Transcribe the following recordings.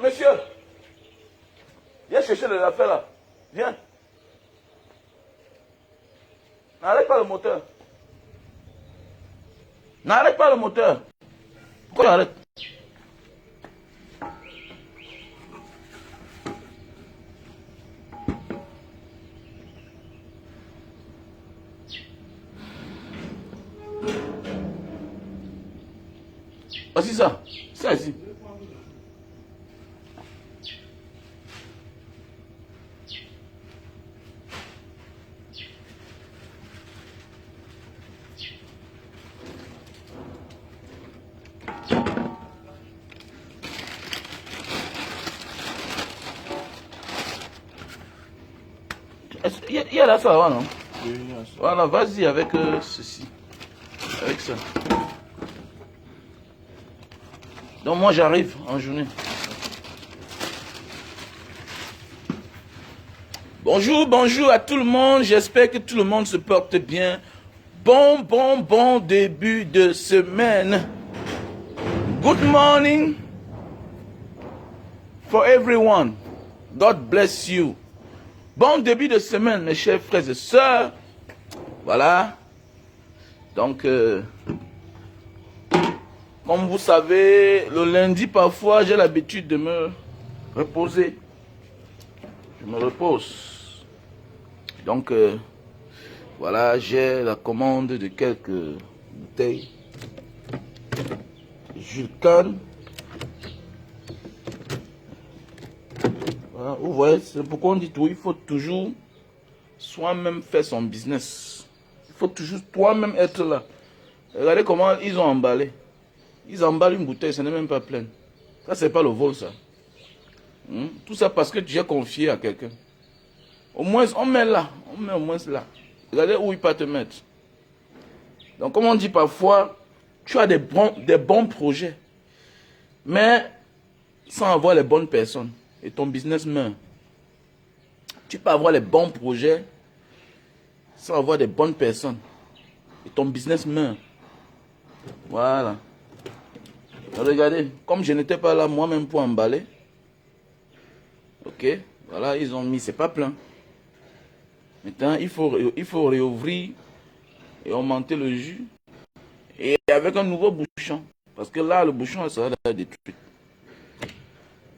monsieur. Viens chercher les affaires là. Viens. N'arrête pas le moteur. N'arrête pas le moteur. Pourquoi tu arrêtes? Voici ça. Ça ici. Il y a là ça avant, non? Oui, voilà, vas-y avec ceci. Avec ça. Donc moi j'arrive en journée. Bonjour, bonjour à tout le monde. J'espère que tout le monde se porte bien. Bon début de semaine. Good morning for everyone. God bless you. Bon début de semaine, mes chers frères et sœurs. Voilà. Donc, comme vous savez, le lundi, parfois, j'ai l'habitude de me reposer. Je me repose. Donc, voilà, j'ai la commande de quelques bouteilles. Jules Cannes. Voilà, vous voyez, c'est pourquoi on dit tout. Il faut toujours soi-même faire son business. Il faut toujours toi-même être là. Regardez comment ils ont emballé. Ils emballent une bouteille, ce n'est même pas plein. Ça, c'est pas le vol, ça. Tout ça parce que tu as confié à quelqu'un. Au moins, on met là. On met au moins là. Regardez où il peut te mettre. Donc, comme on dit parfois, tu as des bons projets. Mais sans avoir les bonnes personnes. Et ton business meurt. Tu peux avoir les bons projets sans avoir des bonnes personnes. Et ton business meurt. Voilà. Regardez, comme je n'étais pas là moi-même pour emballer. Ok, voilà, ils ont mis, c'est pas plein. Maintenant, il faut réouvrir et augmenter le jus. Et avec un nouveau bouchon. Parce que là, le bouchon sera détruit.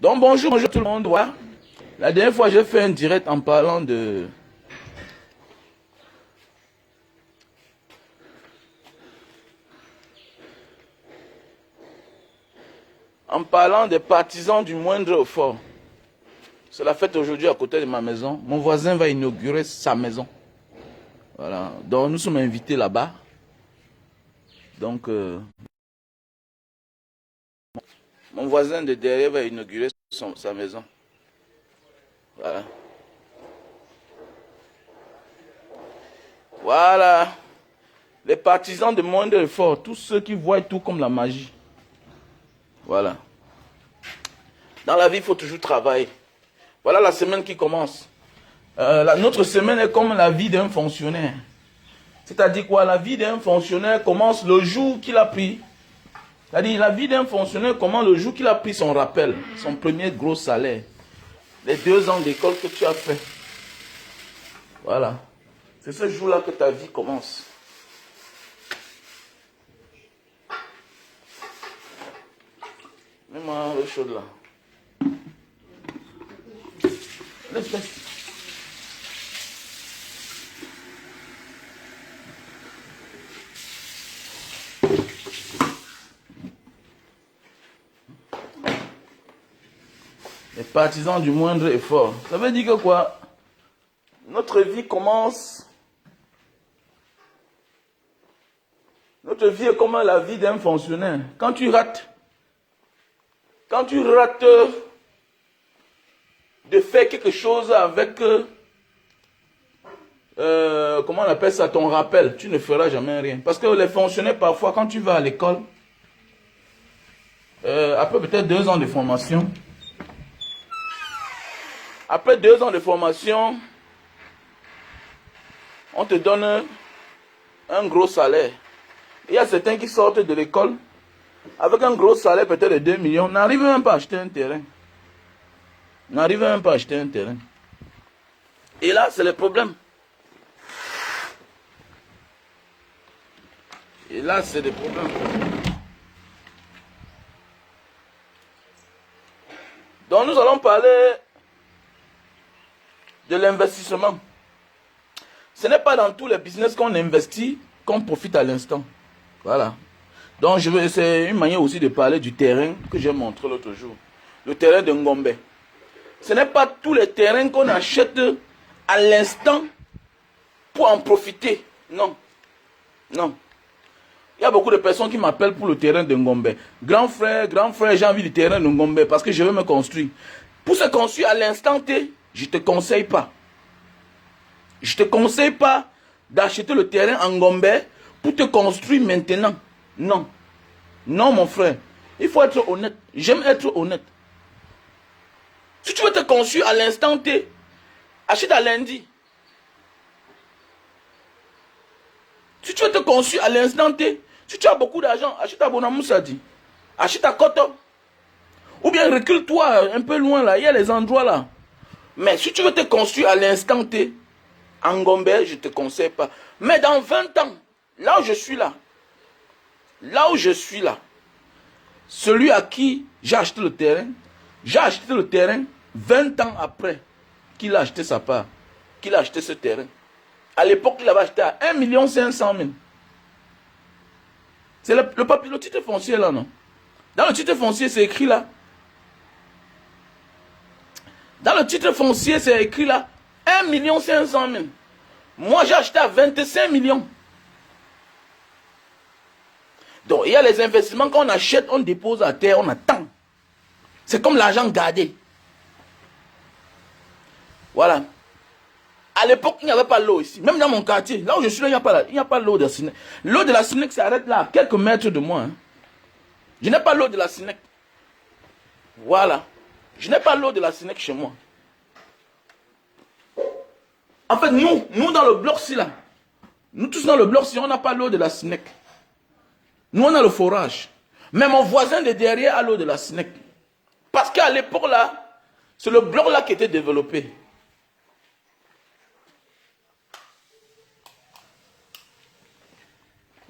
Donc, bonjour tout le monde. Ouais. La dernière fois, j'ai fait un direct en parlant de... En parlant des partisans du moindre effort. C'est la fête aujourd'hui à côté de ma maison. Mon voisin va inaugurer sa maison. Voilà. Donc, nous sommes invités là-bas. Donc, mon voisin de derrière va inaugurer sa maison. Voilà. Voilà. Les partisans de moindre effort. Tous ceux qui voient tout comme la magie. Voilà. Dans la vie, il faut toujours travailler. Voilà la semaine qui commence. Notre semaine est comme la vie d'un fonctionnaire. C'est-à-dire quoi? La vie d'un fonctionnaire commence le jour qu'il a pris. C'est-à-dire la vie d'un fonctionnaire commence le jour qu'il a pris son rappel, son premier gros salaire. Les 2 ans d'école que tu as fait. Voilà. C'est ce jour-là que ta vie commence. Mets-moi le chaud là. Laisse. Les partisans du moindre effort. Ça veut dire que quoi? Notre vie commence. Notre vie est comme la vie d'un fonctionnaire. Quand tu rates de faire quelque chose avec, comment on appelle ça, ton rappel, tu ne feras jamais rien. Parce que les fonctionnaires, parfois, quand tu vas à l'école, après peut-être 2 ans de formation, on te donne un gros salaire. Il y a certains qui sortent de l'école avec un gros salaire peut-être de 2 millions, n'arrivent même pas à acheter un terrain. n'arrive même pas à acheter un terrain. Et là, c'est le problème. Et là, c'est le problème. Donc, nous allons parler de l'investissement. Ce n'est pas dans tous les business qu'on investit qu'on profite à l'instant. Voilà. Donc, c'est une manière aussi de parler du terrain que j'ai montré l'autre jour. Le terrain de Ngombe. Ce n'est pas tous les terrains qu'on achète à l'instant pour en profiter. Non. Non. Il y a beaucoup de personnes qui m'appellent pour le terrain de Ngombe. Grand frère, j'ai envie du terrain de Ngombe parce que je veux me construire. Pour se construire à l'instant T, je ne te conseille pas. Je ne te conseille pas d'acheter le terrain en Ngombe pour te construire maintenant. Non. Non, mon frère. Il faut être honnête. J'aime être honnête. Si tu veux te construire à l'instant T, achète à lundi. Si tu veux te construire à l'instant T, si tu as beaucoup d'argent, achète à Bonamoussadi. Achète à Koto. Ou bien recule-toi un peu loin là. Il y a les endroits là. Mais si tu veux te construire à l'instant T, en Ngombe, je ne te conseille pas. Mais dans 20 ans, là où je suis là, celui à qui j'ai acheté le terrain 20 ans après qu'il a acheté sa part, qu'il a acheté ce terrain. À l'époque, il avait acheté à 1 500 000. C'est le titre foncier là, non? Dans le titre foncier, c'est écrit là. Dans le titre foncier, c'est écrit là. 1 500 000. Moi, j'ai acheté à 25 millions. Donc, il y a les investissements qu'on achète, on dépose à terre, on attend. C'est comme l'argent gardé. Voilà. À l'époque, il n'y avait pas l'eau ici. Même dans mon quartier, là où je suis là, il n'y a pas l'eau de la Sinec. L'eau de la Sinec s'arrête là, à quelques mètres de moi. Hein. Je n'ai pas l'eau de la Sinec. Voilà. Je n'ai pas l'eau de la Sinec chez moi. En fait, nous dans le bloc-ci là, nous tous dans le bloc-ci, on n'a pas l'eau de la Sinec. Nous, on a le forage. Mais mon voisin de derrière a l'eau de la Sinec. Parce qu'à l'époque là, c'est le bloc là qui était développé.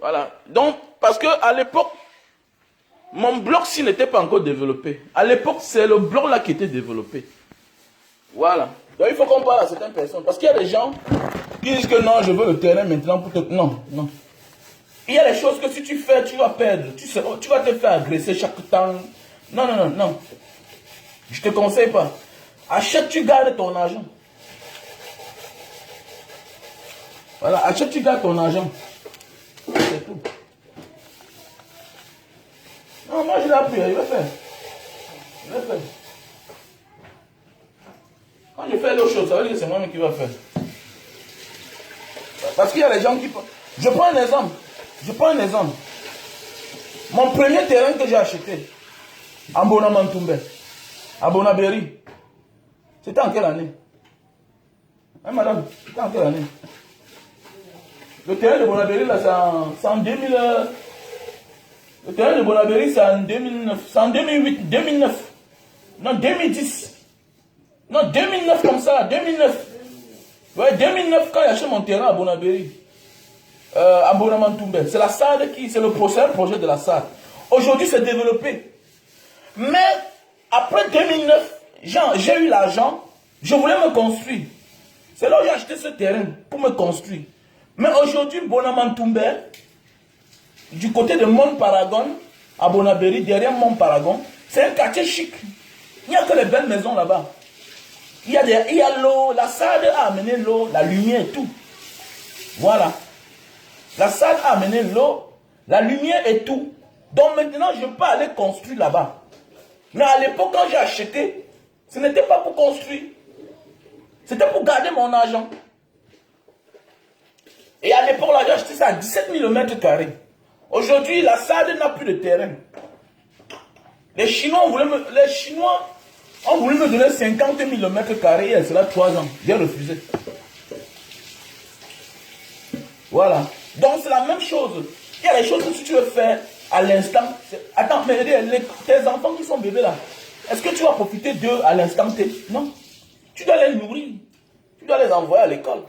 Voilà. Donc, parce qu'à l'époque, mon bloc-ci n'était pas encore développé. À l'époque, c'est le bloc là qui était développé. Voilà. Donc, il faut qu'on parle à certaines personnes. Parce qu'il y a des gens qui disent que non, je veux le terrain maintenant pour te... Non, non. Il y a des choses que si tu fais, tu vas perdre. Tu vas te faire agresser chaque temps. Non, non, non, non. Je ne te conseille pas. Achète, tu gardes ton argent. Voilà, achète, tu gardes ton argent. C'est tout. Non, moi je l'ai appris, je vais faire. Je vais faire. Quand je fais l'autre chose, ça veut dire que c'est moi-même qui va faire. Parce qu'il y a les gens qui... Je prends un exemple. Mon premier terrain que j'ai acheté, à Bonamantumbe, à Bonaberi, c'était en quelle année? Hein, madame, c'était en quelle année? Le terrain de Bonaberi, là, c'est en 2000... Le terrain de Bonaberi, c'est en 2009. C'est en 2008, 2009. Non, 2010. Non, 2009 comme ça, 2009. Ouais, 2009, quand j'ai acheté mon terrain à Bonaberi. À Bonamantumbe. C'est la SAD qui, c'est le projet de la SAD. Aujourd'hui, c'est développé. Mais, après 2009, j'ai eu l'argent, je voulais me construire. C'est là où j'ai acheté ce terrain pour me construire. Mais aujourd'hui, Bonamantumbe, du côté de Mont Paragon, à Bonaberi, derrière Mont Paragon, c'est un quartier chic. Il n'y a que les belles maisons là-bas. Il y a l'eau, la SAD a amené l'eau, la lumière et tout. Voilà. La SAD a amené l'eau, la lumière et tout. Donc maintenant, je peux aller construire là-bas. Mais à l'époque, quand j'ai acheté, ce n'était pas pour construire. C'était pour garder mon argent. Et à l'époque, là, j'ai acheté ça à 17 000 mètres carrés. Aujourd'hui, la SAD n'a plus de terrain. Les Chinois ont voulu me donner 50 000 mètres carrés et cela 3 ans. J'ai refusé. Voilà. Donc c'est la même chose. Il y a des choses que si tu veux faire à l'instant. Attends, mais tes enfants qui sont bébés là, est-ce que tu vas profiter d'eux à l'instant T? Non. Tu dois les nourrir. Tu dois les envoyer à l'école.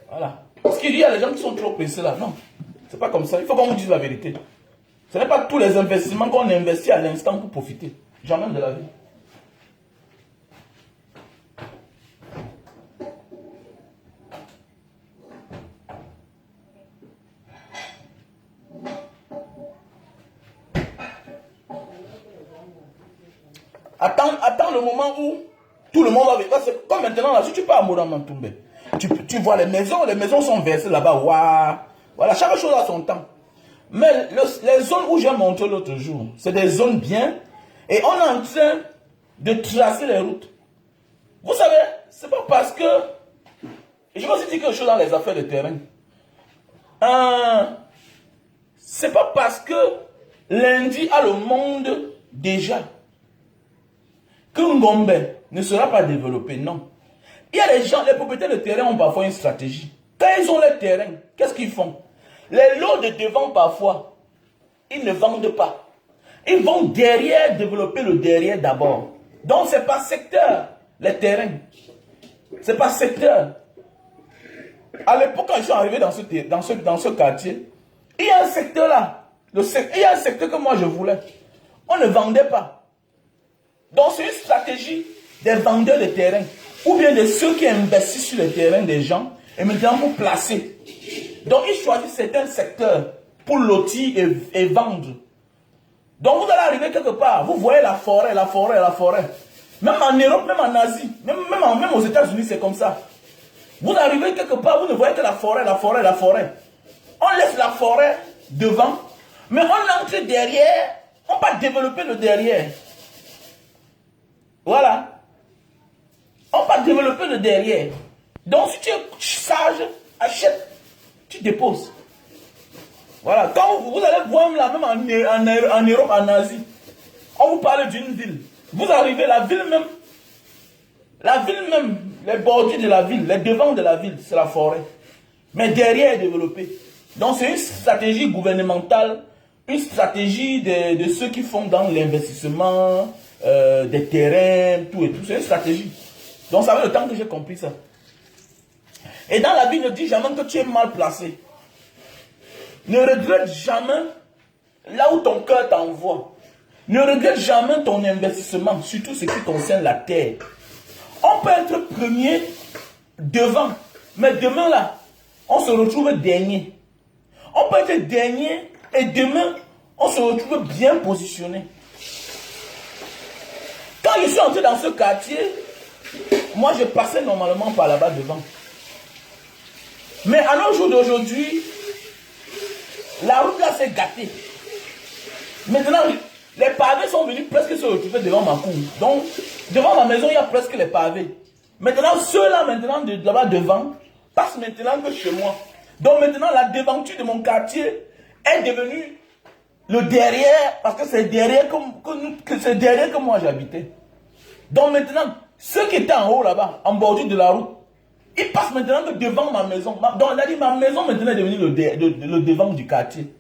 Voilà. Parce qu'il y a des gens qui sont trop pressés là. Non. C'est pas comme ça. Il faut qu'on vous dise la vérité. Ce n'est pas tous les investissements qu'on investit à l'instant pour profiter. Jamais de la vie. Attends le moment où tout le monde va venir. Comme maintenant, là, si tu pars à Mouramantoumbe, tu vois les maisons sont versées là-bas. Waouh. Voilà, chaque chose a son temps. Mais les zones où j'ai montré l'autre jour, c'est des zones bien. Et on est en train de tracer les routes. Vous savez, c'est pas parce que... Je vais aussi dire quelque chose dans les affaires de terrain. C'est pas parce que lundi a le monde déjà que Ngombe ne sera pas développé, non. Il y a des gens, les propriétaires de terrain ont parfois une stratégie. Quand ils ont les terrains, qu'est-ce qu'ils font? Les lots de devant, parfois, ils ne vendent pas. Ils vont derrière développer le derrière d'abord. Donc, c'est par secteur, les terrains. C'est par secteur. À l'époque, quand je suis arrivé dans ce quartier, il y a un secteur là. Il y a un secteur que moi je voulais. On ne vendait pas. Donc, c'est une stratégie des vendeurs de terrain. Ou bien de ceux qui investissent sur le terrain des gens et maintenant pour placer. Donc, ils choisissent certains secteurs pour lotir et vendre. Donc, vous allez arriver quelque part, vous voyez la forêt. Même en Europe, même en Asie, même aux États-Unis, c'est comme ça. Vous arrivez quelque part, vous ne voyez que la forêt. On laisse la forêt devant, mais on entre derrière, on va développer le derrière. Voilà. On va développer le derrière. Donc, si tu es sage, achète, tu déposes. Voilà. Quand vous allez voir là, même en Europe, en Asie, on vous parle d'une ville. Vous arrivez, la ville même, les bordures de la ville, les devants de la ville, c'est la forêt. Mais derrière est développé. Donc, c'est une stratégie gouvernementale, une stratégie de ceux qui font dans l'investissement, des terrains, tout et tout. C'est une stratégie. Donc, ça fait le temps que j'ai compris ça. Et dans la vie, ne dis jamais que tu es mal placé. Ne regrette jamais là où ton cœur t'envoie. Ne regrette jamais ton investissement, surtout ce qui concerne la terre. On peut être premier devant, mais demain là, on se retrouve dernier. On peut être dernier et demain, on se retrouve bien positionné. Quand je suis entré dans ce quartier, moi je passais normalement par là-bas devant. Mais à nos jours d'aujourd'hui, la route là s'est gâtée. Maintenant, les pavés sont venus presque se retrouver devant ma cour. Donc, devant ma maison, il y a presque les pavés. Maintenant, ceux-là, maintenant, de là-bas devant, passent maintenant que chez moi. Donc, maintenant, la devanture de mon quartier est devenue le derrière, parce que c'est derrière que moi j'habitais. Donc, maintenant, ceux qui étaient en haut là-bas, en bordure de la route, ils passent maintenant que devant ma maison. Donc, on a dit, ma maison maintenant est devenue le devant du quartier.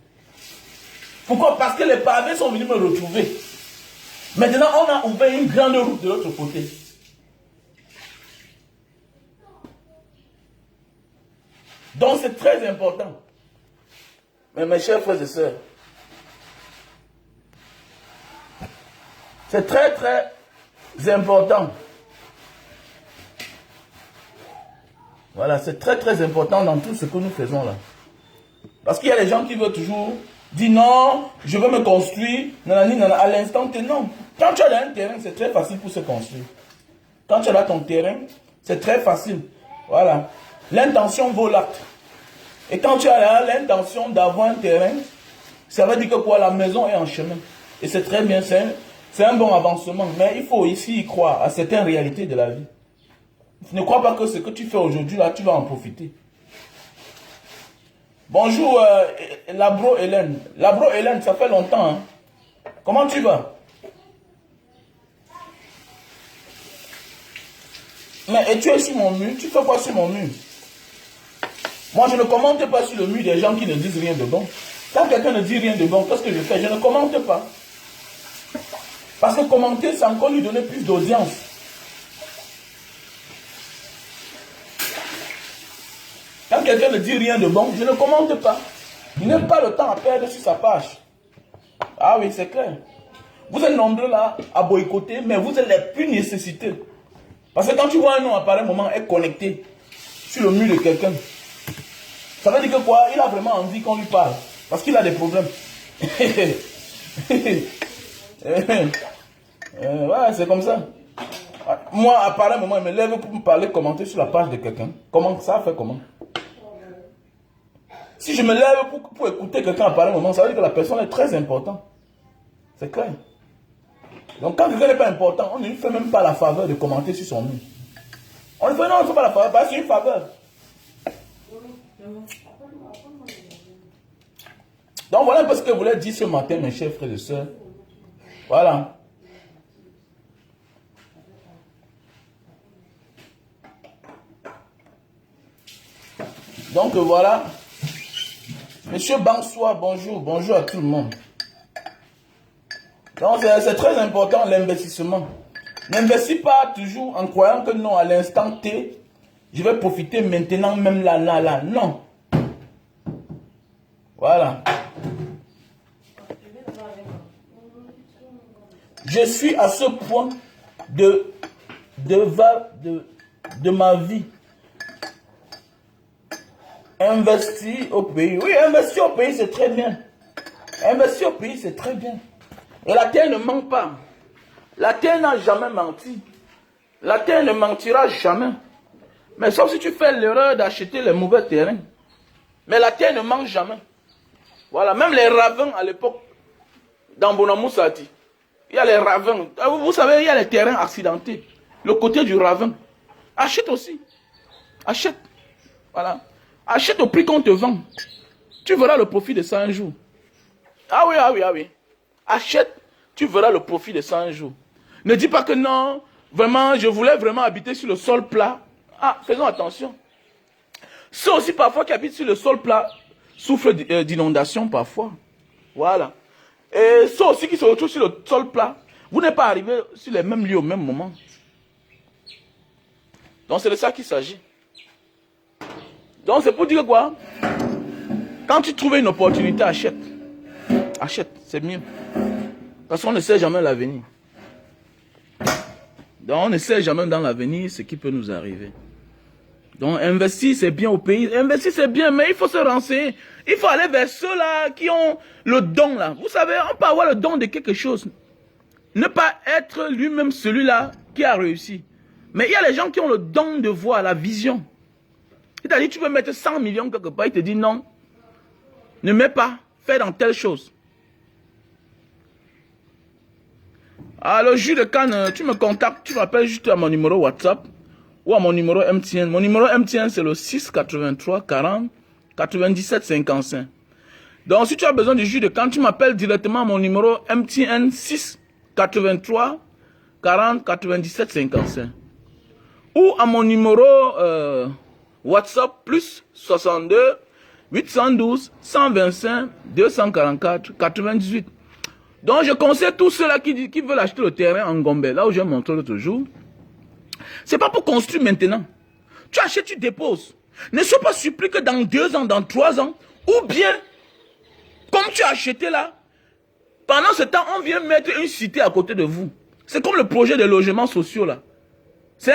Pourquoi? Parce que les pavés sont venus me retrouver. Maintenant, on a ouvert une grande route de l'autre côté. Donc, c'est très important. Mais mes chers frères et sœurs, c'est très, très important. Voilà, c'est très, très important dans tout ce que nous faisons là. Parce qu'il y a des gens qui veulent toujours dire non, je veux me construire, nanani, nanana, à l'instant T, non. Quand tu as un terrain, c'est très facile pour se construire. Quand tu as ton terrain, c'est très facile. Voilà. L'intention vaut l'acte. Et quand tu as l'intention d'avoir un terrain, ça veut dire que quoi, la maison est en chemin. Et c'est très bien, c'est un bon avancement. Mais il faut ici y croire à certaines réalités de la vie. Ne crois pas que ce que tu fais aujourd'hui, là, tu vas en profiter. Bonjour, Labro Hélène. Labro Hélène, ça fait longtemps. Hein? Comment tu vas? Mais et tu es sur mon mur? Tu fais quoi sur mon mur? Moi, je ne commente pas sur le mur des gens qui ne disent rien de bon. Quand quelqu'un ne dit rien de bon, qu'est-ce que je fais? Je ne commente pas. Parce que commenter, c'est encore lui donner plus d'audience. Quand quelqu'un ne dit rien de bon, je ne commente pas. Il n'a pas le temps à perdre sur sa page. Ah oui, c'est clair. Vous êtes nombreux là à boycotter, mais vous êtes les plus nécessités. Parce que quand tu vois un nom à pareil moment être connecté sur le mur de quelqu'un, ça veut dire que quoi? Il a vraiment envie qu'on lui parle. Parce qu'il a des problèmes. Ouais, c'est comme ça. Moi, à pareil moment, il me lève pour me parler, commenter sur la page de quelqu'un. Comment ça fait comment? Si je me lève pour écouter quelqu'un à pareil moment, ça veut dire que la personne est très importante. C'est clair. Donc quand quelqu'un n'est pas important, on ne lui fait même pas la faveur de commenter sur son mur. On lui fait non, on ne fait pas la faveur, parce que c'est une faveur. Donc voilà un peu ce que je voulais dire ce matin, mes chers frères et sœurs. Voilà. Donc voilà. Monsieur Bansois, bonjour. Bonjour à tout le monde. Donc c'est très important l'investissement. N'investis pas toujours en croyant que non, à l'instant T, je vais profiter maintenant, même là. Non. Voilà. Je suis à ce point de ma vie. Investir au pays. Oui, investir au pays, c'est très bien. Investir au pays, c'est très bien. Et la terre ne ment pas. La terre n'a jamais menti. La terre ne mentira jamais. Mais sauf si tu fais l'erreur d'acheter les mauvais terrains. Mais la terre ne ment jamais. Voilà, même les ravins à l'époque, dans Bonamoussati, il y a les ravins. Vous savez, il y a les terrains accidentés. Le côté du ravin. Achète aussi. Achète. Voilà. Achète au prix qu'on te vend. Tu verras le profit de ça un jour. Ah oui. Achète, tu verras le profit de ça un jour. Ne dis pas que non, vraiment, je voulais vraiment habiter sur le sol plat. Ah, faisons attention. Ceux aussi parfois qui habitent sur le sol plat souffrent d'inondations parfois. Voilà. Et ceux aussi qui se retrouvent sur le sol plat, vous n'êtes pas arrivé sur les mêmes lieux au même moment. Donc c'est de ça qu'il s'agit. Donc c'est pour dire quoi? Quand tu trouves une opportunité, achète. Achète, c'est mieux. Parce qu'on ne sait jamais l'avenir. Donc on ne sait jamais dans l'avenir ce qui peut nous arriver. Donc investir c'est bien au pays. Investir c'est bien, mais il faut se renseigner. Il faut aller vers ceux-là qui ont le don là. Vous savez, on peut avoir le don de quelque chose. Ne pas être lui-même celui-là qui a réussi. Mais il y a les gens qui ont le don de voir, la vision. C'est-à-dire, tu veux mettre 100 millions quelque part, il te dit non. Ne mets pas, fais dans telle chose. Alors, jus de canne, tu me contactes, tu m'appelles juste à mon numéro WhatsApp ou à mon numéro MTN. Mon numéro MTN, c'est le 683 40 97 55. Donc, si tu as besoin du jus de canne, tu m'appelles directement à mon numéro MTN 683 40 97 55. Ou à mon numéro WhatsApp plus 62 812 125 244 98. Donc je conseille tous ceux-là qui veulent acheter le terrain en Gombe, là où je montre l'autre jour. C'est pas pour construire maintenant. Tu achètes, tu déposes. Ne sois pas surpris que dans 2 ans, dans 3 ans, ou bien, comme tu as acheté là, pendant ce temps, on vient mettre une cité à côté de vous. C'est comme le projet de logements sociaux là. C'est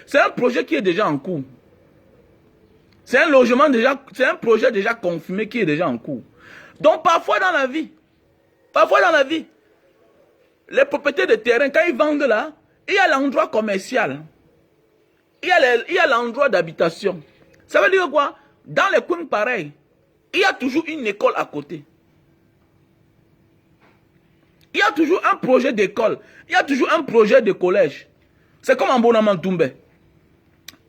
c'est un projet qui est déjà en cours. C'est un logement déjà, c'est un projet déjà confirmé qui est déjà en cours. Donc parfois dans la vie, les propriétaires de terrain, quand ils vendent là, il y a l'endroit commercial. Il y a l'endroit d'habitation. Ça veut dire quoi? Dans les coins pareils, il y a toujours une école à côté. Il y a toujours un projet d'école. Il y a toujours un projet de collège. C'est comme en Bonamantoumbe.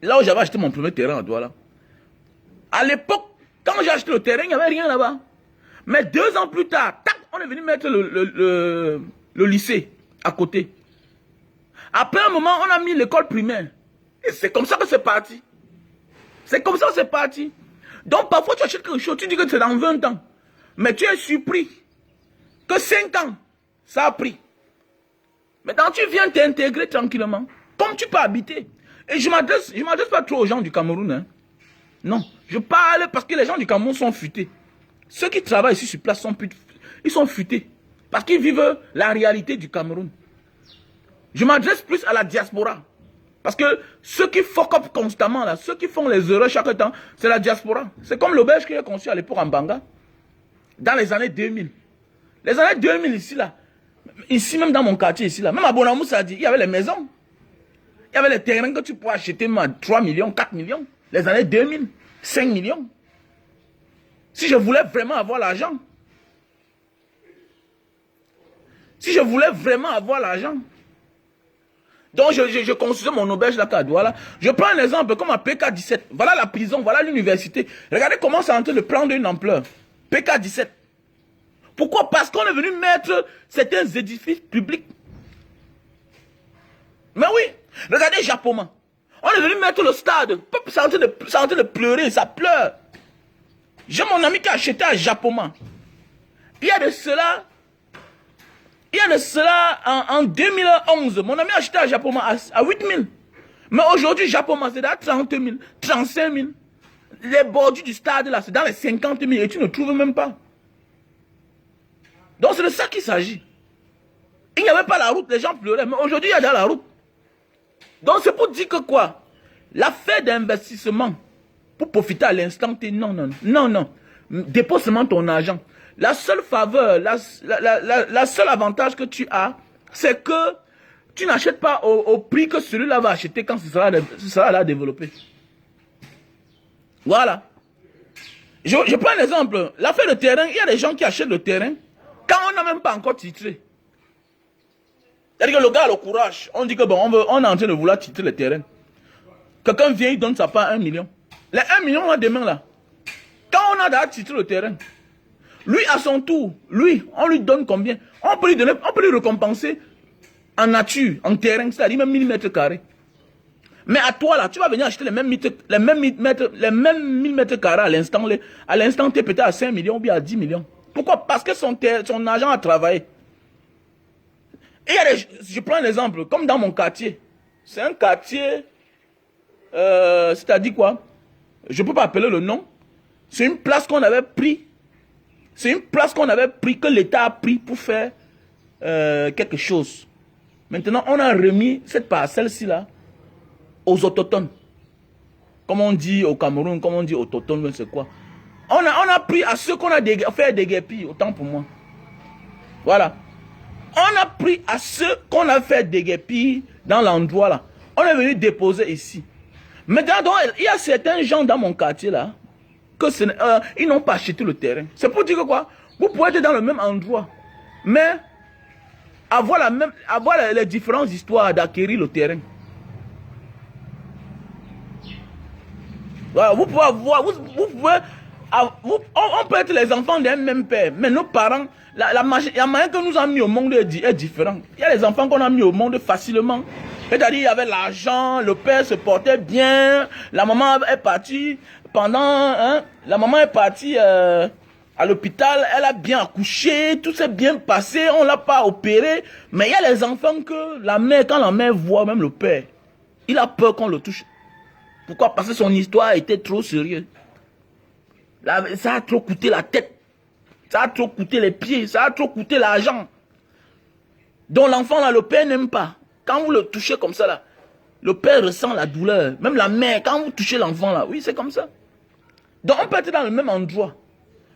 Là où j'avais acheté mon premier terrain à Douala. À l'époque, quand j'ai acheté le terrain, il n'y avait rien là-bas. Mais 2 ans plus tard, tac, on est venu mettre le lycée à côté. Après un moment, on a mis l'école primaire. Et c'est comme ça que c'est parti. C'est comme ça que c'est parti. Donc parfois tu achètes quelque chose, tu dis que c'est dans 20 ans. Mais tu es surpris que 5 ans, ça a pris. Maintenant, tu viens t'intégrer tranquillement, comme tu peux habiter. Et je m'adresse pas trop aux gens du Cameroun. Hein. Non, je parle parce que les gens du Cameroun sont futés. Ceux qui travaillent ici sur place ils sont futés. Parce qu'ils vivent la réalité du Cameroun. Je m'adresse plus à la diaspora. Parce que ceux qui fuck up constamment, là, ceux qui font les erreurs chaque temps, c'est la diaspora. C'est comme l'auberge qui est conçue à l'époque en Banga, dans les années 2000. Les années 2000 ici, là, ici même dans mon quartier, ici, là, même à Bonamou, ça dit, il y avait les maisons. Il y avait les terrains que tu pouvais acheter à 3 millions, 4 millions. Les années 2000, 5 millions. Si je voulais vraiment avoir l'argent. Si je voulais vraiment avoir l'argent. Donc, je construisais mon auberge là, à Douala. Je prends un exemple comme à PK17. Voilà la prison, voilà l'université. Regardez comment c'est en train de prendre une ampleur. PK17. Pourquoi? Parce qu'on est venu mettre certains édifices publics. Mais oui, regardez Japoma. On est venu mettre le stade. C'est en train de pleurer, ça pleure. J'ai mon ami qui a acheté à Japoma. Il y a de cela en 2011. Mon ami a acheté à Japoma à 8 000. Mais aujourd'hui, Japoma, c'est à 30 000, 35 000. Les bordures du stade, là, c'est dans les 50 000 et tu ne trouves même pas. Donc, c'est de ça qu'il s'agit. Il n'y avait pas la route, les gens pleuraient. Mais aujourd'hui, il y a dans la route. Donc, c'est pour dire que quoi? L'affaire d'investissement, pour profiter à l'instant T, non. Dépose seulement ton argent. La seule faveur, la seule avantage que tu as, c'est que tu n'achètes pas au prix que celui-là va acheter quand ce sera là développé. Voilà. Je prends un exemple. L'affaire de terrain, il y a des gens qui achètent le terrain quand on n'a même pas encore titré. C'est-à-dire que le gars a le courage. On dit que bon, on est en train de vouloir titrer le terrain. Quelqu'un vient, il donne sa part 1 million. Les 1 million, là, demain, là. Quand on a déjà titré le terrain, lui, à son tour, on lui donne combien? On peut lui récompenser en nature, en terrain, c'est-à-dire même 1000 mètres carrés. Mais à toi, là, tu vas venir acheter les mêmes 1000 mètres carrés à l'instant, tu es peut-être à 5 millions ou bien à 10 millions. Pourquoi? Parce que son argent a travaillé. Et je prends un exemple, comme dans mon quartier. C'est un quartier, c'est-à-dire quoi? Je ne peux pas appeler le nom. C'est une place qu'on avait pris. C'est une place qu'on avait pris, que l'État a pris pour faire quelque chose. Maintenant, on a remis cette parcelle-ci là aux autochtones. Comme on dit au Cameroun, comme on dit autochtones, c'est quoi? On a pris à ceux qu'on a fait des guépis, autant pour moi. Voilà. On a pris à ceux qu'on a fait des guépis dans l'endroit là. On est venu déposer ici. Maintenant, donc, il y a certains gens dans mon quartier là, ils n'ont pas acheté le terrain. C'est pour dire que quoi? Vous pouvez être dans le même endroit, mais avoir les différentes histoires d'acquérir le terrain. Voilà, vous pouvez avoir, on peut être les enfants d'un même père, mais nos parents, la manière que nous avons mis au monde est différente. Il y a les enfants qu'on a mis au monde facilement. C'est-à-dire, il y avait l'argent, le père se portait bien, la maman est partie la maman est partie à l'hôpital, elle a bien accouché, tout s'est bien passé, on ne l'a pas opéré. Mais il y a les enfants que quand la mère voit même le père, il a peur qu'on le touche. Pourquoi? Parce que son histoire était trop sérieuse. Ça a trop coûté la tête. Ça a trop coûté les pieds. Ça a trop coûté l'argent. Donc l'enfant là, le père n'aime pas. Quand vous le touchez comme ça là, le père ressent la douleur. Même la mère, quand vous touchez l'enfant là, oui c'est comme ça. Donc on peut être dans le même endroit.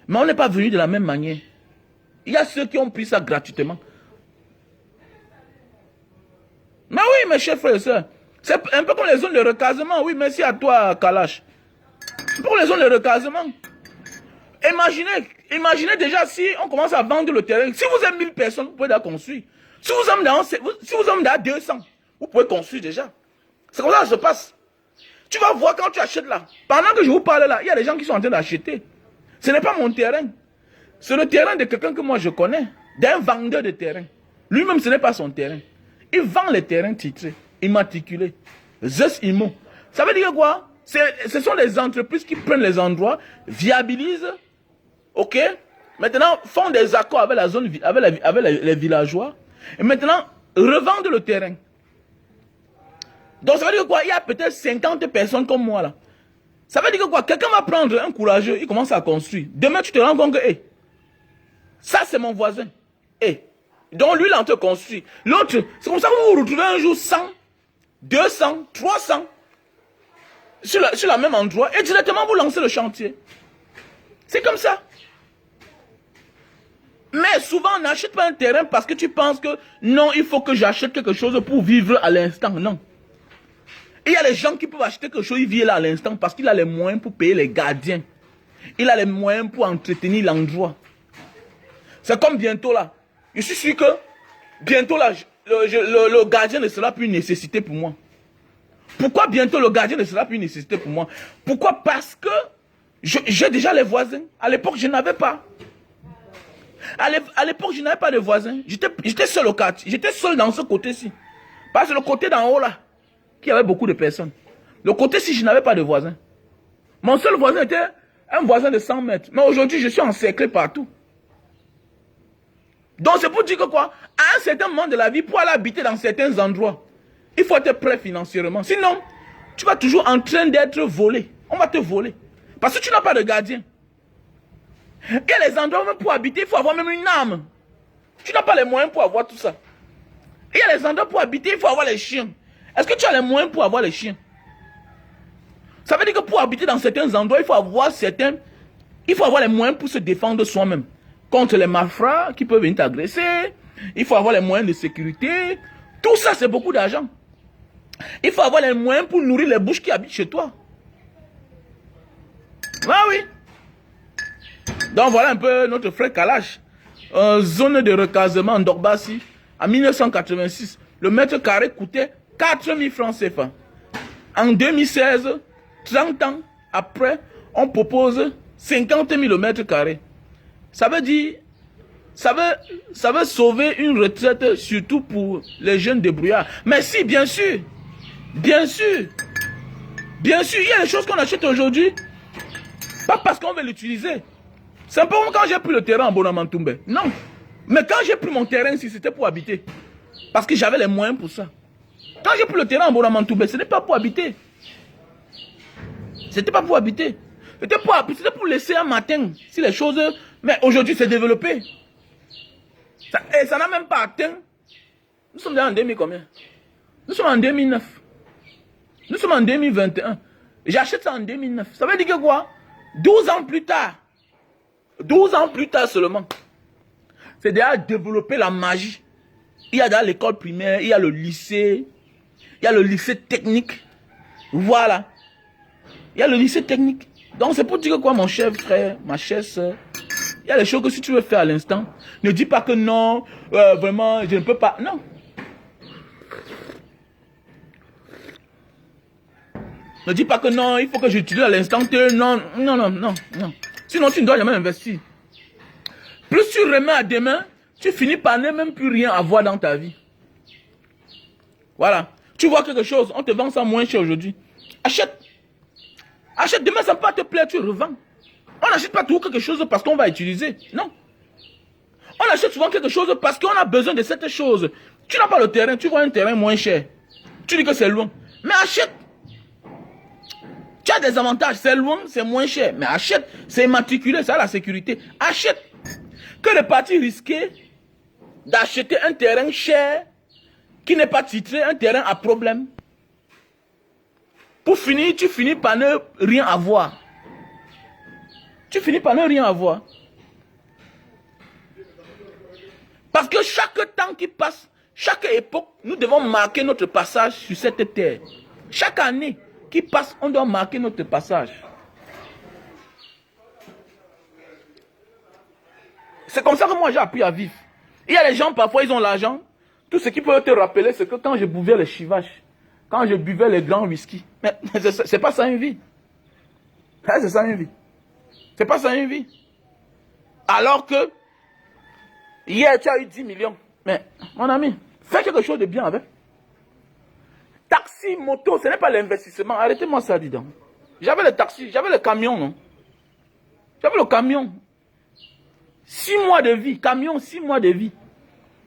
Mais on n'est pas venu de la même manière. Il y a ceux qui ont pris ça gratuitement. Mais oui mes chers frères et sœurs. C'est un peu comme les zones de recasement. Oui, merci à toi, Kalash. Pour les zones de recasement. Imaginez déjà si on commence à vendre le terrain. Si vous êtes 1000 personnes, vous pouvez déjà construire. Si vous êtes dans 200, vous pouvez construire déjà. C'est comme ça que ça se passe. Tu vas voir quand tu achètes là. Pendant que je vous parle là, il y a des gens qui sont en train d'acheter. Ce n'est pas mon terrain. C'est le terrain de quelqu'un que moi je connais. D'un vendeur de terrain. Lui-même, ce n'est pas son terrain. Il vend les terrains titrés, immatriculés. Zes Imo. Ça veut dire quoi? Ce sont des entreprises qui prennent les endroits, viabilisent, ok? Maintenant, font des accords avec la zone, avec les villageois. Et maintenant, revendre le terrain. Donc ça veut dire quoi? Il y a peut-être 50 personnes comme moi là. Ça veut dire quoi? Quelqu'un va prendre un courageux, il commence à construire. Demain tu te rends compte que hey, ça c'est mon voisin. Hey. Donc lui il est en train de construire. L'autre, c'est comme ça que vous vous retrouvez un jour 100, 200, 300 sur la même endroit et directement vous lancez le chantier. C'est comme ça. Mais souvent on n'achète pas un terrain parce que tu penses que non, il faut que j'achète quelque chose pour vivre à l'instant. Non. Il y a les gens qui peuvent acheter quelque chose, ils vivent là à l'instant parce qu'il a les moyens pour payer les gardiens. Il a les moyens pour entretenir l'endroit. C'est comme bientôt là. Je suis sûr que bientôt là, le gardien ne sera plus une nécessité pour moi. Pourquoi bientôt le gardien ne sera plus une nécessité pour moi? Pourquoi? Parce que j'ai déjà les voisins. À l'époque, je n'avais pas. À l'époque, je n'avais pas de voisins. J'étais seul au quartier. J'étais seul dans ce côté-ci. Parce que le côté d'en haut là, qu'il y avait beaucoup de personnes. Le côté-ci, je n'avais pas de voisins. Mon seul voisin était un voisin de 100 mètres. Mais aujourd'hui, je suis encerclé partout. Donc, c'est pour dire que quoi? À un certain moment de la vie, pour aller habiter dans certains endroits, il faut être prêt financièrement. Sinon, tu vas toujours en train d'être volé. On va te voler. Parce que tu n'as pas de gardien. Il y a les endroits même pour habiter, il faut avoir même une âme. Tu n'as pas les moyens pour avoir tout ça. Il y a les endroits pour habiter, il faut avoir les chiens. Est-ce que tu as les moyens pour avoir les chiens? Ça veut dire que pour habiter dans certains endroits, il faut avoir les moyens pour se défendre soi-même. Contre les malfrats qui peuvent venir t'agresser. Il faut avoir les moyens de sécurité. Tout ça, c'est beaucoup d'argent. Il faut avoir les moyens pour nourrir les bouches qui habitent chez toi. Ah oui. Donc voilà un peu notre frère Kalash. Zone de recasement en Dorbassi. En 1986, le mètre carré coûtait 4 000 francs CFA. En 2016, 30 ans après, on propose 50 000 le mètre carré. Ça veut dire, ça veut sauver une retraite, surtout pour les jeunes débrouillards. Mais si, bien sûr, bien sûr, bien sûr, il y a des choses qu'on achète aujourd'hui, pas parce qu'on veut l'utiliser. C'est un peu comme quand j'ai pris le terrain en Bonamantoumbe. Non. Mais quand j'ai pris mon terrain ici, c'était pour habiter. Parce que j'avais les moyens pour ça. Quand j'ai pris le terrain en Bonamantoumbe, ce n'est pas pour habiter. C'était pas pour habiter. C'était pour laisser un matin. Si les choses... Mais aujourd'hui, c'est développé. Ça n'a même pas atteint. Nous sommes déjà en 2000 combien? Nous sommes en 2009. Nous sommes en 2021. J'achète ça en 2009. Ça veut dire que quoi? 12 ans plus tard. 12 ans plus tard seulement. C'est déjà développer la magie. Il y a dans l'école primaire, il y a le lycée. Il y a le lycée technique. Voilà. Il y a le lycée technique. Donc c'est pour dire que quoi, mon cher frère, ma chère soeur, il y a des choses que si tu veux faire à l'instant, ne dis pas que non, vraiment, je ne peux pas. Non. Ne dis pas que non, il faut que j'utilise à l'instant T. Non, non, non, non, non. Sinon, tu ne dois jamais investir. Plus tu remets à demain, tu finis par ne même plus rien avoir dans ta vie. Voilà. Tu vois quelque chose, on te vend ça moins cher aujourd'hui. Achète. Achète, demain ça ne peut pas te plaire, tu revends. On n'achète pas toujours quelque chose parce qu'on va utiliser. Non. On achète souvent quelque chose parce qu'on a besoin de cette chose. Tu n'as pas le terrain, tu vois un terrain moins cher. Tu dis que c'est loin. Mais achète. Tu as des avantages, c'est loin, c'est moins cher. Mais achète, c'est immatriculé, ça a la sécurité. Achète. Que de partir risquer d'acheter un terrain cher qui n'est pas titré, un terrain à problème. Pour finir, tu finis par ne rien avoir. Tu finis par ne rien avoir. Parce que chaque temps qui passe, chaque époque, nous devons marquer notre passage sur cette terre. Chaque année qui passe, on doit marquer notre passage. C'est comme ça que moi j'ai appris à vivre. Il y a des gens, parfois ils ont l'argent. Tout ce qui peut te rappeler, c'est que quand je buvais les chivaches, quand je buvais les grands whisky, mais c'est pas ça une vie. C'est ça une vie. C'est pas ça une vie. Alors que, hier tu as eu 10 millions. Mais, mon ami, fais quelque chose de bien avec. Taxi, moto, ce n'est pas l'investissement. Arrêtez-moi ça, dis donc. J'avais le taxi, j'avais le camion, non? J'avais le camion. 6 mois de vie, camion, 6 mois de vie.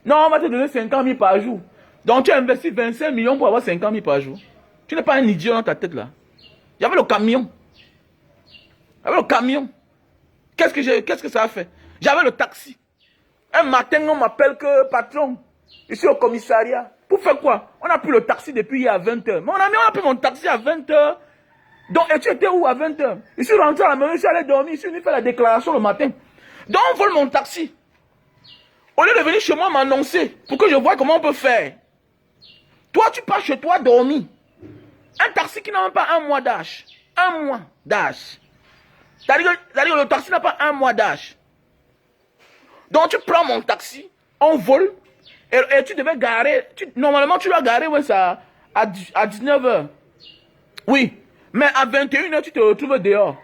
Non, on va te donner 50 000 par jour. Donc tu as investi 25 millions pour avoir 50 000 par jour. Tu n'es pas un idiot dans ta tête là. Il y avait le camion. Il y avait le camion. Qu'est-ce que ça a fait? J'avais le taxi. Un matin, on m'appelle que patron, je suis au commissariat. Pour faire quoi? On a pris le taxi depuis hier à 20h. Mon ami, on a pris mon taxi à 20h. Donc, et tu étais où à 20h? Je suis rentré à la maison, je suis allé dormir, je suis venu faire la déclaration le matin. Donc, on vole mon taxi. Au lieu de venir chez moi m'annoncer pour que je vois comment on peut faire. Toi, tu pars chez toi dormir. Un taxi qui n'a même pas un mois d'âge. Un mois d'âge. C'est-à-dire que le taxi n'a pas un mois d'âge. Donc, tu prends mon taxi, on vole, et tu devais garer. Normalement, tu dois garer ouais, ça, à 19h. Oui. Mais à 21h, tu te retrouves dehors.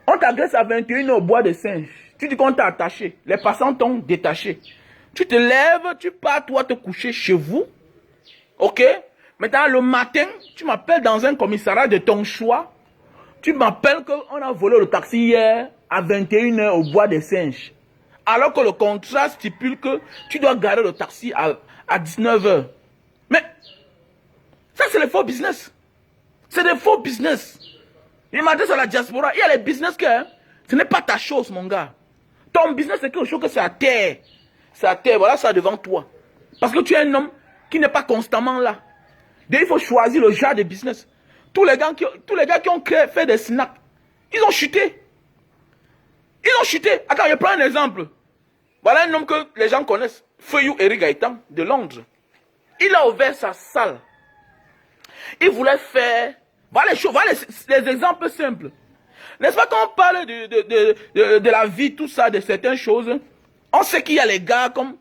On t'agresse à 21h au bois de singe. Tu dis qu'on t'a attaché. Les passants t'ont détaché. Tu te lèves, tu pars, toi, te coucher chez vous. Ok? Maintenant, le matin, tu m'appelles dans un commissariat de ton choix. Tu m'appelles qu'on a volé le taxi hier à 21h au bois des singes. Alors que le contrat stipule que tu dois garer le taxi à 19h. Mais, ça c'est le faux business. C'est des faux business. Il m'a dit sur la diaspora, il y a les business que ce n'est pas ta chose, mon gars. Ton business, c'est quelque chose que c'est à terre. C'est à terre, voilà ça devant toi. Parce que tu es un homme qui n'est pas constamment là. Donc, il faut choisir le genre de business. Tous les gars qui ont fait des snacks, ils ont chuté. Ils ont chuté. Attends, je prends un exemple. Voilà un homme que les gens connaissent. Feuillou Eric Gaëtan, de Londres. Il a ouvert sa salle. Il voulait faire... Voilà les choses, voilà les exemples simples. N'est-ce pas quand on parle de la vie, tout ça, de certaines choses, on sait qu'il y a les gars comme...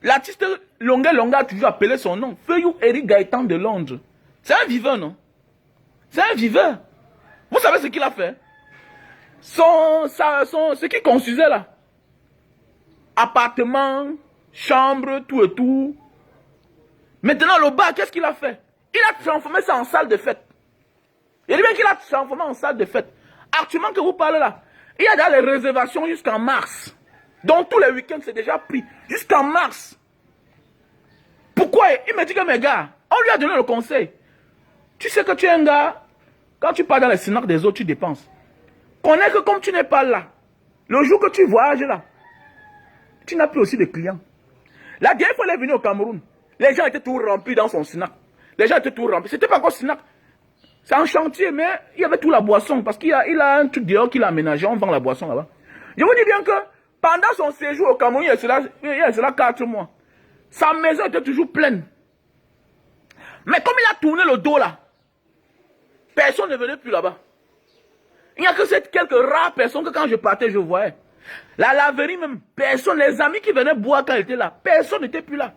L'artiste Longa a toujours appelé son nom. Feuillou Eric Gaëtan de Londres. C'est un viveur, non? C'est un viveur. Vous savez ce qu'il a fait? Ce qu'il construisait là. Appartement, chambre, tout et tout. Maintenant, le bas, qu'est-ce qu'il a fait? Il a transformé ça en salle de fête. Il dit bien qu'il a transformé en salle de fête. Actuellement que vous parlez là, il y a déjà les réservations jusqu'en mars. Donc tous les week-ends, c'est déjà pris. Jusqu'en mars. Pourquoi? Il me dit que mes gars, on lui a donné le conseil. Tu sais que tu es un gars, quand tu pars dans les snacks des autres, tu dépenses. Connais que comme tu n'es pas là, le jour que tu voyages là, tu n'as plus aussi de clients. La dernière fois, il est venu au Cameroun. Les gens étaient tout remplis dans son snack. Les gens étaient tout remplis. C'était pas encore snack. C'est un chantier, mais il y avait toute la boisson. Parce qu'il a un truc dehors qu'il a aménagé. On vend la boisson là-bas. Je vous dis bien que pendant son séjour au Cameroun, il y a cela 4 mois. Sa maison était toujours pleine. Mais comme il a tourné le dos là, personne ne venait plus là-bas. Il n'y a que ces quelques rares personnes que quand je partais, je voyais. La laverie même, personne, les amis qui venaient boire quand il était là, personne n'était plus là.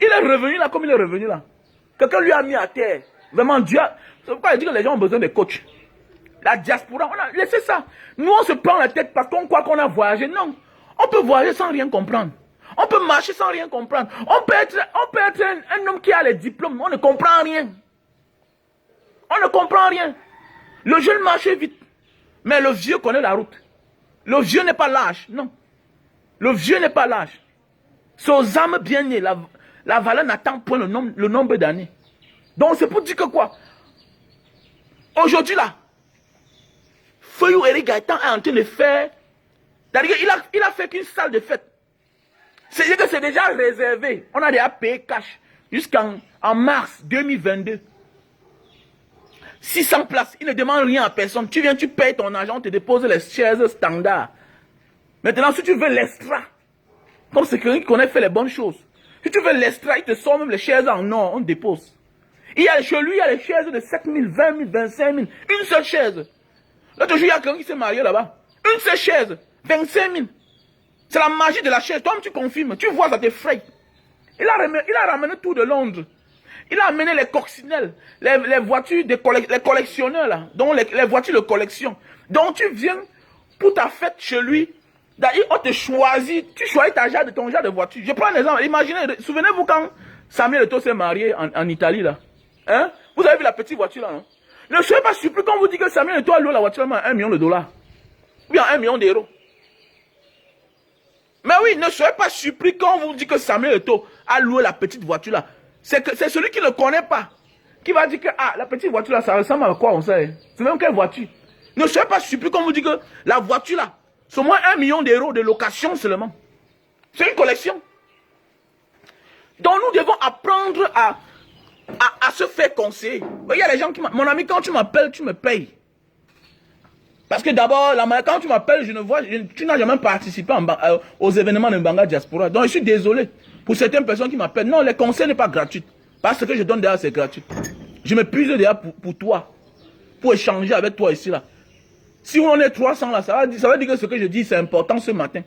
Il est revenu là comme il est revenu là. Quelqu'un lui a mis à terre. Vraiment, Dieu. C'est pourquoi il dit que les gens ont besoin de coachs. La diaspora, on a laissé ça. Nous, on se prend la tête parce qu'on croit qu'on a voyagé. Non. On peut voyager sans rien comprendre. On peut marcher sans rien comprendre. On peut être un homme qui a les diplômes. On ne comprend rien. On ne comprend rien. Le jeune marche vite. Mais le vieux connaît la route. Le vieux n'est pas lâche. Non. Le vieux n'est pas lâche. C'est aux âmes bien nées. La valeur n'attend point le nombre d'années. Donc c'est pour dire que quoi? Aujourd'hui là, Feuillou Eric Gaëtan est en train de faire. C'est-à-dire qu'il a fait qu'une salle de fête. C'est-à-dire que c'est déjà réservé. On a déjà payé cash jusqu'en mars 2022. 600 places. Il ne demande rien à personne. Tu viens, tu payes ton argent, on te dépose les chaises standards. Maintenant, si tu veux l'extra, comme c'est quelqu'un qui connaît faire les bonnes choses, si tu veux l'extra, il te sort même les chaises en or, on dépose. Chez lui, il y a les chaises de 7 000, 20 000, 25 000. Une seule chaise. L'autre jour, il y a quelqu'un qui s'est marié là-bas. Une seule chaise, 25 000. C'est la magie de la chaise. Toi, tu confirmes. Tu vois, ça t'effraie. Il a ramené tout de Londres. Il a amené les coccinelles, les voitures, les collectionneurs, là. Donc, les voitures de collection. Donc, tu viens pour ta fête chez lui. D'ailleurs, on te choisit. Tu choisis ton genre de voiture. Je prends un exemple. Imaginez, souvenez-vous quand Samuel Eto'o s'est marié en Italie, là. Hein? Vous avez vu la petite voiture, là, non? Ne soyez pas surpris quand on vous dit que Samuel Eto'o a loué la voiture à $1 million. Ou bien 1 million d'euros. Mais oui, ne soyez pas surpris quand on vous dit que Samuel Eto'o a loué la petite voiture, là. C'est celui qui ne connaît pas. Qui va dire que la petite voiture là, ça ressemble à quoi on sait. C'est même quelle voiture. Ne soyez pas surpris quand on vous dit que la voiture là, c'est au moins 1 million d'euros de location seulement. C'est une collection. Donc nous devons apprendre à se faire conseiller. Il y a des gens qui mon ami, quand tu m'appelles, tu me payes. Parce que d'abord, quand tu m'appelles, tu n'as jamais participé aux événements de Mbanga Diaspora. Donc je suis désolé pour certaines personnes qui m'appellent. Non, les conseils n'est pas gratuit. Parce que je donne déjà, c'est gratuit. Je me puise déjà pour toi. Pour échanger avec toi ici là. Si on est 300 là, ça veut dire que ce que je dis c'est important ce matin.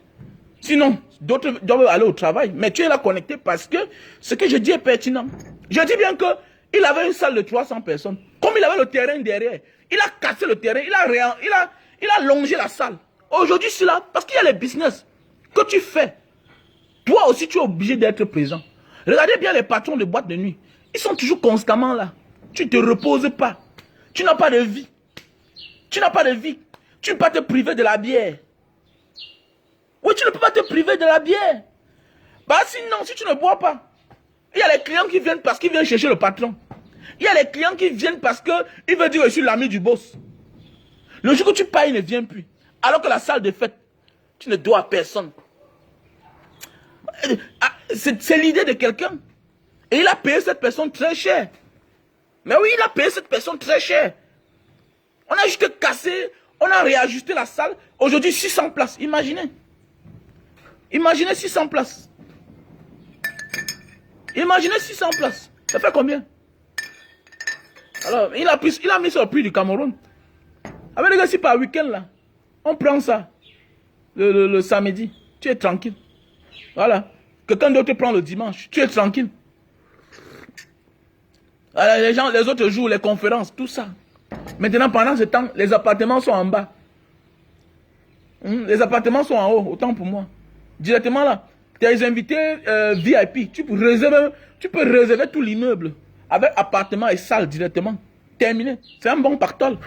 Sinon, d'autres doivent aller au travail. Mais tu es là connecté parce que ce que je dis est pertinent. Je dis bien qu'il avait une salle de 300 personnes. Comme il avait le terrain derrière, il a cassé le terrain, il a longé la salle. Aujourd'hui, c'est là, parce qu'il y a les business que tu fais. Toi aussi, tu es obligé d'être présent. Regardez bien les patrons de boîtes de nuit. Ils sont toujours constamment là. Tu ne te reposes pas. Tu n'as pas de vie. Tu n'as pas de vie. Tu ne peux pas te priver de la bière. Oui, tu ne peux pas te priver de la bière. Bah sinon, si tu ne bois pas, il y a les clients qui viennent parce qu'ils viennent chercher le patron. Il y a les clients qui viennent parce qu'ils veulent dire que je suis l'ami du boss. Le jour que tu payes, il ne vient plus. Alors que la salle de fête, tu ne dois à personne. C'est l'idée de quelqu'un. Et il a payé cette personne très cher. Mais oui, il a payé cette personne très cher. On a juste cassé, on a réajusté la salle. Aujourd'hui, 600 places. Imaginez. Imaginez 600 places. Imaginez 600 places. Ça fait combien? Alors, il a mis sur le prix du Cameroun. Avec les gars, si par week-end là, on prend ça. Le samedi. Tu es tranquille. Voilà. Quelqu'un d'autre prend le dimanche. Tu es tranquille. Alors, les autres jours, les conférences, tout ça. Maintenant, pendant ce temps, les appartements sont en bas. Les appartements sont en haut, autant pour moi. Directement là, tes invités VIP, tu peux réserver tout l'immeuble avec appartement et salle directement. Terminé. C'est un bon pactole.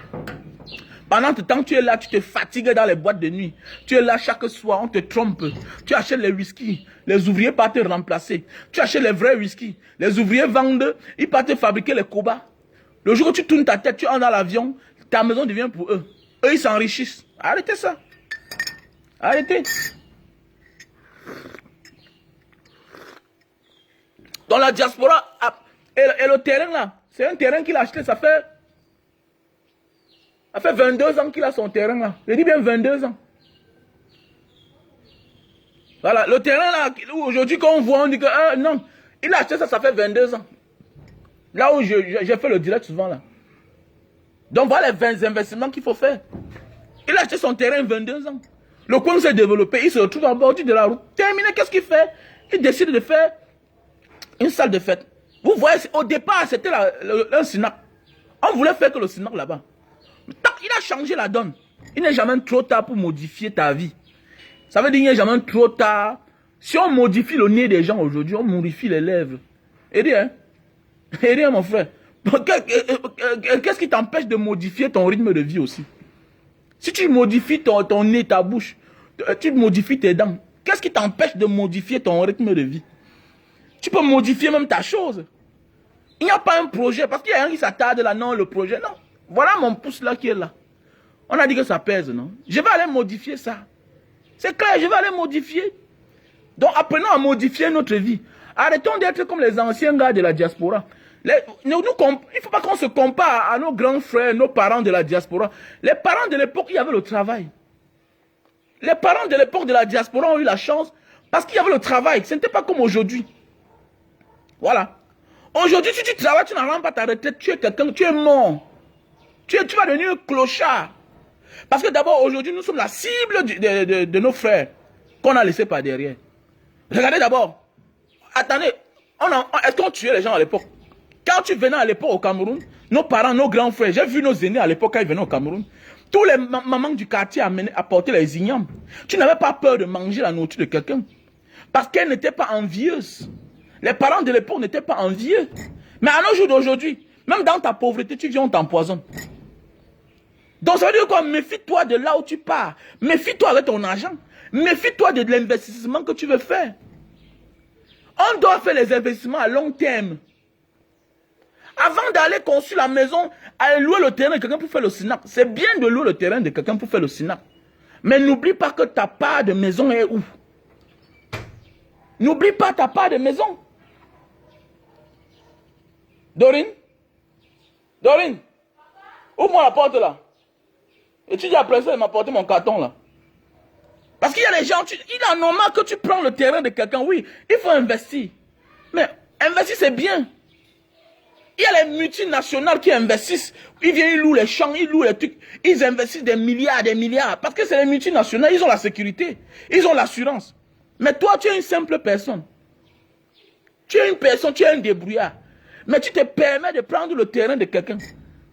Pendant ce temps, tu es là, tu te fatigues dans les boîtes de nuit. Tu es là chaque soir, on te trompe. Tu achètes les whisky. Les ouvriers partent te remplacer. Tu achètes les vrais whisky. Les ouvriers vendent, ils partent te fabriquer les cobas. Le jour où tu tournes ta tête, tu entres dans l'avion, ta maison devient pour eux. Eux, ils s'enrichissent. Arrêtez ça. Arrêtez. Dans la diaspora, et le terrain là, c'est un terrain qu'il a acheté, ça fait 22 ans qu'il a son terrain là. Je dis bien 22 ans. Voilà, le terrain là, aujourd'hui quand on voit, on dit que non, il a acheté ça, ça fait 22 ans. Là où j'ai fait le direct souvent là. Donc voilà les 20 investissements qu'il faut faire. Il a acheté son terrain 22 ans. Le coin s'est développé, il se retrouve à bord de la route. Terminé, qu'est-ce qu'il fait? Il décide de faire une salle de fête. Vous voyez, au départ, c'était un SINAC. On voulait faire que le SINAC là-bas. Il a changé la donne. Il n'est jamais trop tard pour modifier ta vie. Ça veut dire qu'il n'est jamais trop tard. Si on modifie le nez des gens aujourd'hui, on modifie les lèvres. Et rien, mon frère. Qu'est-ce qui t'empêche de modifier ton rythme de vie aussi? Si tu modifies ton nez, ta bouche, tu modifies tes dents, qu'est-ce qui t'empêche de modifier ton rythme de vie? Tu peux modifier même ta chose. Il n'y a pas un projet, parce qu'il y a un qui s'attarde là, non, le projet, non. Voilà mon pouce là qui est là. On a dit que ça pèse, non? Je vais aller modifier ça. C'est clair, je vais aller modifier. Donc apprenons à modifier notre vie. Arrêtons d'être comme les anciens gars de la diaspora. Il ne faut pas qu'on se compare à nos grands frères, nos parents de la diaspora. Les parents de l'époque, il y avait le travail. Les parents de l'époque de la diaspora ont eu la chance parce qu'il y avait le travail. Ce n'était pas comme aujourd'hui. Voilà. Aujourd'hui, si tu travailles, tu n'en rends pas ta retraite, tu es quelqu'un, tu es mort. Tu vas devenir un clochard. Parce que d'abord, aujourd'hui, nous sommes la cible de nos frères qu'on a laissés par derrière. Regardez d'abord. Attendez, est-ce qu'on tuait les gens à l'époque? Quand tu venais à l'époque au Cameroun, nos parents, nos grands frères, j'ai vu nos aînés à l'époque quand ils venaient au Cameroun, tous les mamans du quartier apportaient les ignames. Tu n'avais pas peur de manger la nourriture de quelqu'un. Parce qu'elles n'étaient pas envieuses. Les parents de l'époque n'étaient pas envieux. Mais à nos jours d'aujourd'hui, même dans ta pauvreté, tu viens, on t'empoisonne. Donc ça veut dire quoi? Méfie-toi de là où tu pars. Méfie-toi avec ton argent. Méfie-toi de l'investissement que tu veux faire. On doit faire les investissements à long terme. Avant d'aller construire la maison, aller louer le terrain de quelqu'un pour faire le SNAP. C'est bien de louer le terrain de quelqu'un pour faire le SNAP. Mais n'oublie pas que ta part de maison est où? N'oublie pas ta part de maison. Dorine? Dorine? Ouvre-moi la porte là. Et tu dis après ça, il m'a apporté mon carton là. Parce qu'il y a des gens, il est normal que tu prends le terrain de quelqu'un. Oui, il faut investir. Mais investir, c'est bien. Il y a les multinationales qui investissent. Ils viennent, ils louent les champs, ils louent les trucs. Ils investissent des milliards, des milliards. Parce que c'est les multinationales, ils ont la sécurité. Ils ont l'assurance. Mais toi, tu es une simple personne. Tu es une personne, tu es un débrouillard. Mais tu te permets de prendre le terrain de quelqu'un.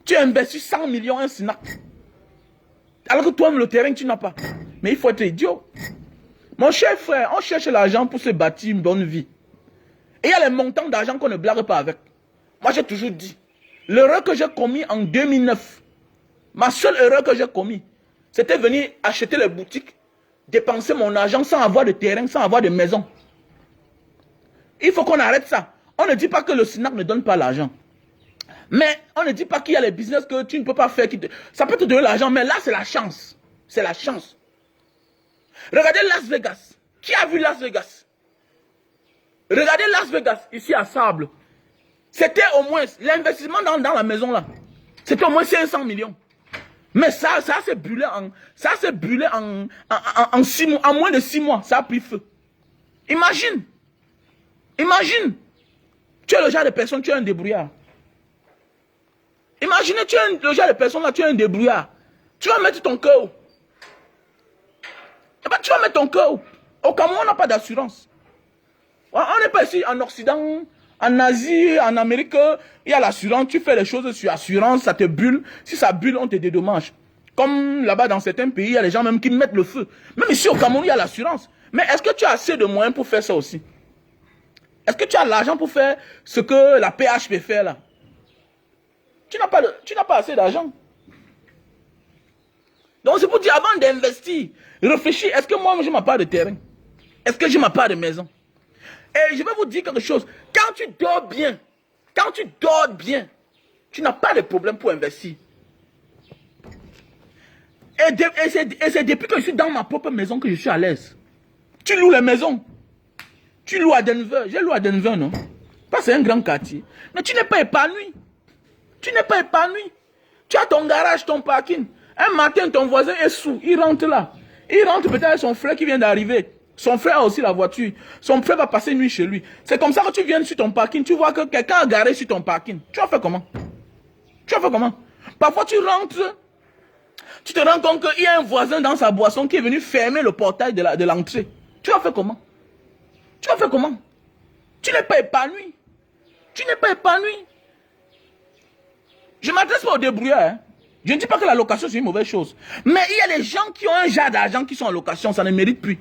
Tu investis 100 millions en SNAP. Alors que toi-même, le terrain, tu n'as pas. Mais il faut être idiot. Mon cher frère, on cherche l'argent pour se bâtir une bonne vie. Et il y a les montants d'argent qu'on ne blague pas avec. Moi, j'ai toujours dit, l'erreur que j'ai commise en 2009, ma seule erreur que j'ai commise, c'était venir acheter les boutiques, dépenser mon argent sans avoir de terrain, sans avoir de maison. Il faut qu'on arrête ça. On ne dit pas que le SNAP ne donne pas l'argent. Mais on ne dit pas qu'il y a les business que tu ne peux pas faire. Ça peut te donner l'argent, mais là, c'est la chance. C'est la chance. Regardez Las Vegas. Qui a vu Las Vegas? Regardez Las Vegas, ici à Sable. C'était au moins, l'investissement dans la maison là, c'était au moins 500 millions. Mais ça s'est brûlé en 6 mois, en moins de 6 mois, ça a pris feu. Imagine. Imagine. Tu es le genre de personne, tu es un débrouillard. Imaginez, tu es le genre de personne là, tu es un débrouillard. Tu vas mettre ton cœur. Eh ben, tu vas mettre ton cœur. Au Cameroun, on n'a pas d'assurance. On n'est pas ici en Occident. En Asie, en Amérique, il y a l'assurance, tu fais les choses sur assurance, ça te bulle. Si ça bulle, on te dédommage. Comme là-bas dans certains pays, il y a les gens même qui mettent le feu. Même ici au Cameroun, il y a l'assurance. Mais est-ce que tu as assez de moyens pour faire ça aussi? Est-ce que tu as l'argent pour faire ce que la PHP fait là? Tu n'as pas assez d'argent. Donc c'est pour dire, avant d'investir, réfléchis, est-ce que moi j'ai ma part de terrain? Est-ce que j'ai ma part de maison? Et je vais vous dire quelque chose. Quand tu dors bien, tu n'as pas de problème pour investir. Et c'est depuis que je suis dans ma propre maison que je suis à l'aise. Tu loues les maisons. Tu loues à Denver. J'ai loué à Denver, non? Parce que c'est un grand quartier. Mais tu n'es pas épanoui. Tu n'es pas épanoui. Tu as ton garage, ton parking. Un matin, ton voisin est sous. Il rentre là. Il rentre peut-être avec son frère qui vient d'arriver. Son frère a aussi la voiture. Son frère va passer une nuit chez lui. C'est comme ça que tu viens sur ton parking. Tu vois que quelqu'un a garé sur ton parking. Tu vas faire comment? Tu vas faire comment? Parfois, tu rentres. Tu te rends compte qu'il y a un voisin dans sa boisson qui est venu fermer le portail de l'entrée. Tu vas faire comment? Tu vas faire comment? Tu n'es pas épanoui. Tu n'es pas épanoui. Je ne m'adresse pas aux débrouillards. Hein. Je ne dis pas que la location c'est une mauvaise chose. Mais il y a les gens qui ont un genre d'argent qui sont en location. Ça ne mérite plus.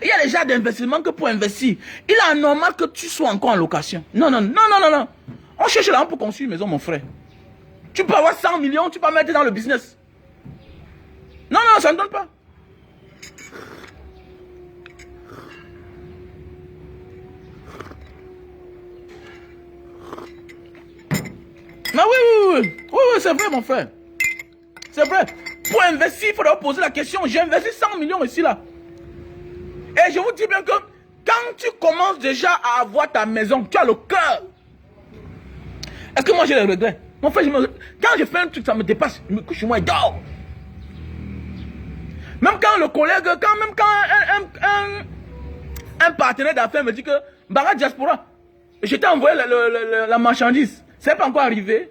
Il y a les genres d'investissement que pour investir, il est anormal que tu sois encore en location. Non. On cherche l'argent pour construire une maison, mon frère. Tu peux avoir 100 millions, tu peux mettre dans le business. Non, ça ne donne pas. Non, oui, c'est vrai, mon frère. C'est vrai. Pour investir, il faudra poser la question. J'ai investi 100 millions ici, là. Et je vous dis bien que quand tu commences déjà à avoir ta maison, tu as le cœur. Est-ce que moi j'ai le regret? Mon frère, quand je fais un truc, ça me dépasse. Je me couche chez moi et dors. Même quand le collègue, quand un partenaire d'affaires me dit que Bara Diaspora, je t'ai envoyé la marchandise. C'est pas encore arrivé.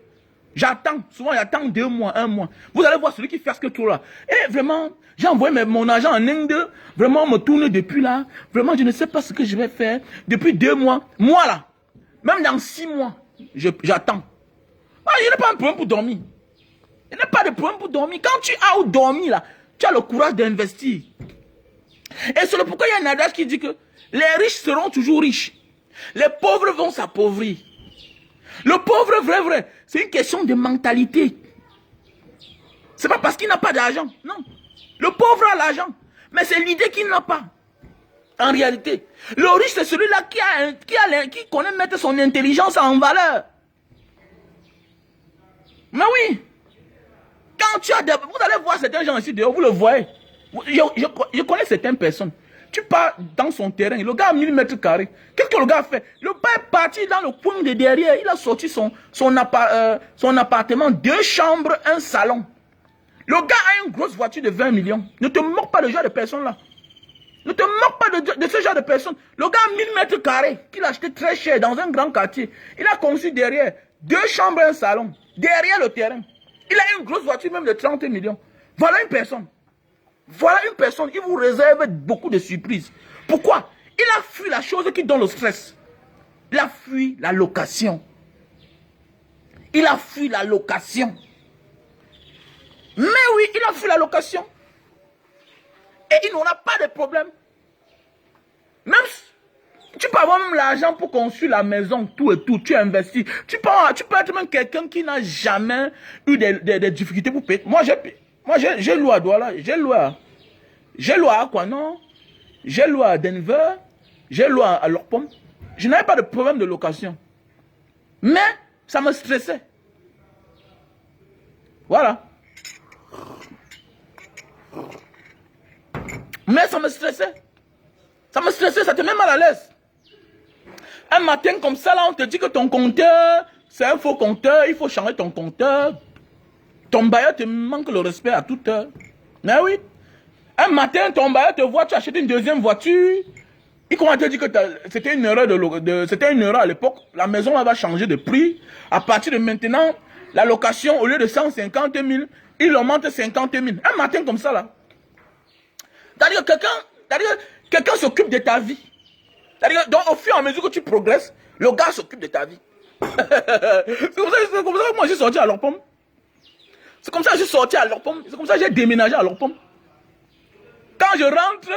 J'attends. Souvent, j'attends 2 mois, 1 mois. Vous allez voir celui qui fait ce que tout là. Et vraiment, j'ai envoyé mon argent en Inde. Vraiment, on me tourne depuis là. Vraiment, je ne sais pas ce que je vais faire. Depuis 2 mois. Moi là, même dans 6 mois, j'attends. Il n'y a pas un problème pour dormir. Il n'y a pas de problème pour dormir. Quand tu as où dormir là, tu as le courage d'investir. Et c'est pourquoi il y a un adage qui dit que les riches seront toujours riches. Les pauvres vont s'appauvrir. Le pauvre, vrai, c'est une question de mentalité. C'est pas parce qu'il n'a pas d'argent, non. Le pauvre a l'argent, mais c'est l'idée qu'il n'a pas. En réalité, le riche, c'est celui-là qui connaît mettre son intelligence en valeur. Mais oui. Quand tu as des... Vous allez voir certains gens ici dehors, vous le voyez. Je connais certaines personnes. Tu pars dans son terrain, le gars a 1000 mètres carrés. Qu'est-ce que le gars a fait? Le gars est parti dans le coin de derrière. Il a sorti son appartement, 2 chambres, un salon. Le gars a une grosse voiture de 20 millions. Ne te moque pas de ce genre de personnes là. Ne te moque pas de ce genre de personnes. Le gars a 1000 mètres carrés qu'il a acheté très cher dans un grand quartier. Il a conçu derrière 2 chambres, un salon. Derrière le terrain. Il a une grosse voiture même de 30 millions. Voilà une personne. Voilà une personne, il vous réserve beaucoup de surprises. Pourquoi? Il a fui la chose qui donne le stress. Il a fui la location. Il a fui la location. Mais oui, il a fui la location. Et il n'aura pas de problème. Même tu peux avoir même l'argent pour construire la maison, tout et tout, tu investis. Tu peux être même quelqu'un qui n'a jamais eu des difficultés pour payer. Moi, j'ai loué à Douala, j'ai loué à quoi, non? J'ai loué à Denver, j'ai loué à Lorpom. Je n'avais pas de problème de location. Mais, ça me stressait. Voilà. Mais ça me stressait. Ça me stressait, ça te met mal à l'aise. Un matin comme ça, là, on te dit que ton compteur, c'est un faux compteur, il faut changer ton compteur. Ton bailleur te manque le respect à toute heure. Mais oui. Un matin, ton bailleur te voit, tu achètes une deuxième voiture. Il commence à te dire que c'était une erreur c'était une erreur à l'époque. La maison elle va changer de prix. À partir de maintenant, la location, au lieu de 150 000, il augmente 50 000. Un matin comme ça, là. C'est-à-dire que quelqu'un s'occupe de ta vie. C'est-à-dire donc, au fur et à mesure que tu progresses, le gars s'occupe de ta vie. C'est comme ça que moi j'ai sorti à Lorpom. C'est comme ça que j'ai sorti à Lorpom. C'est comme ça que j'ai déménagé à Lorpom. Quand je rentre,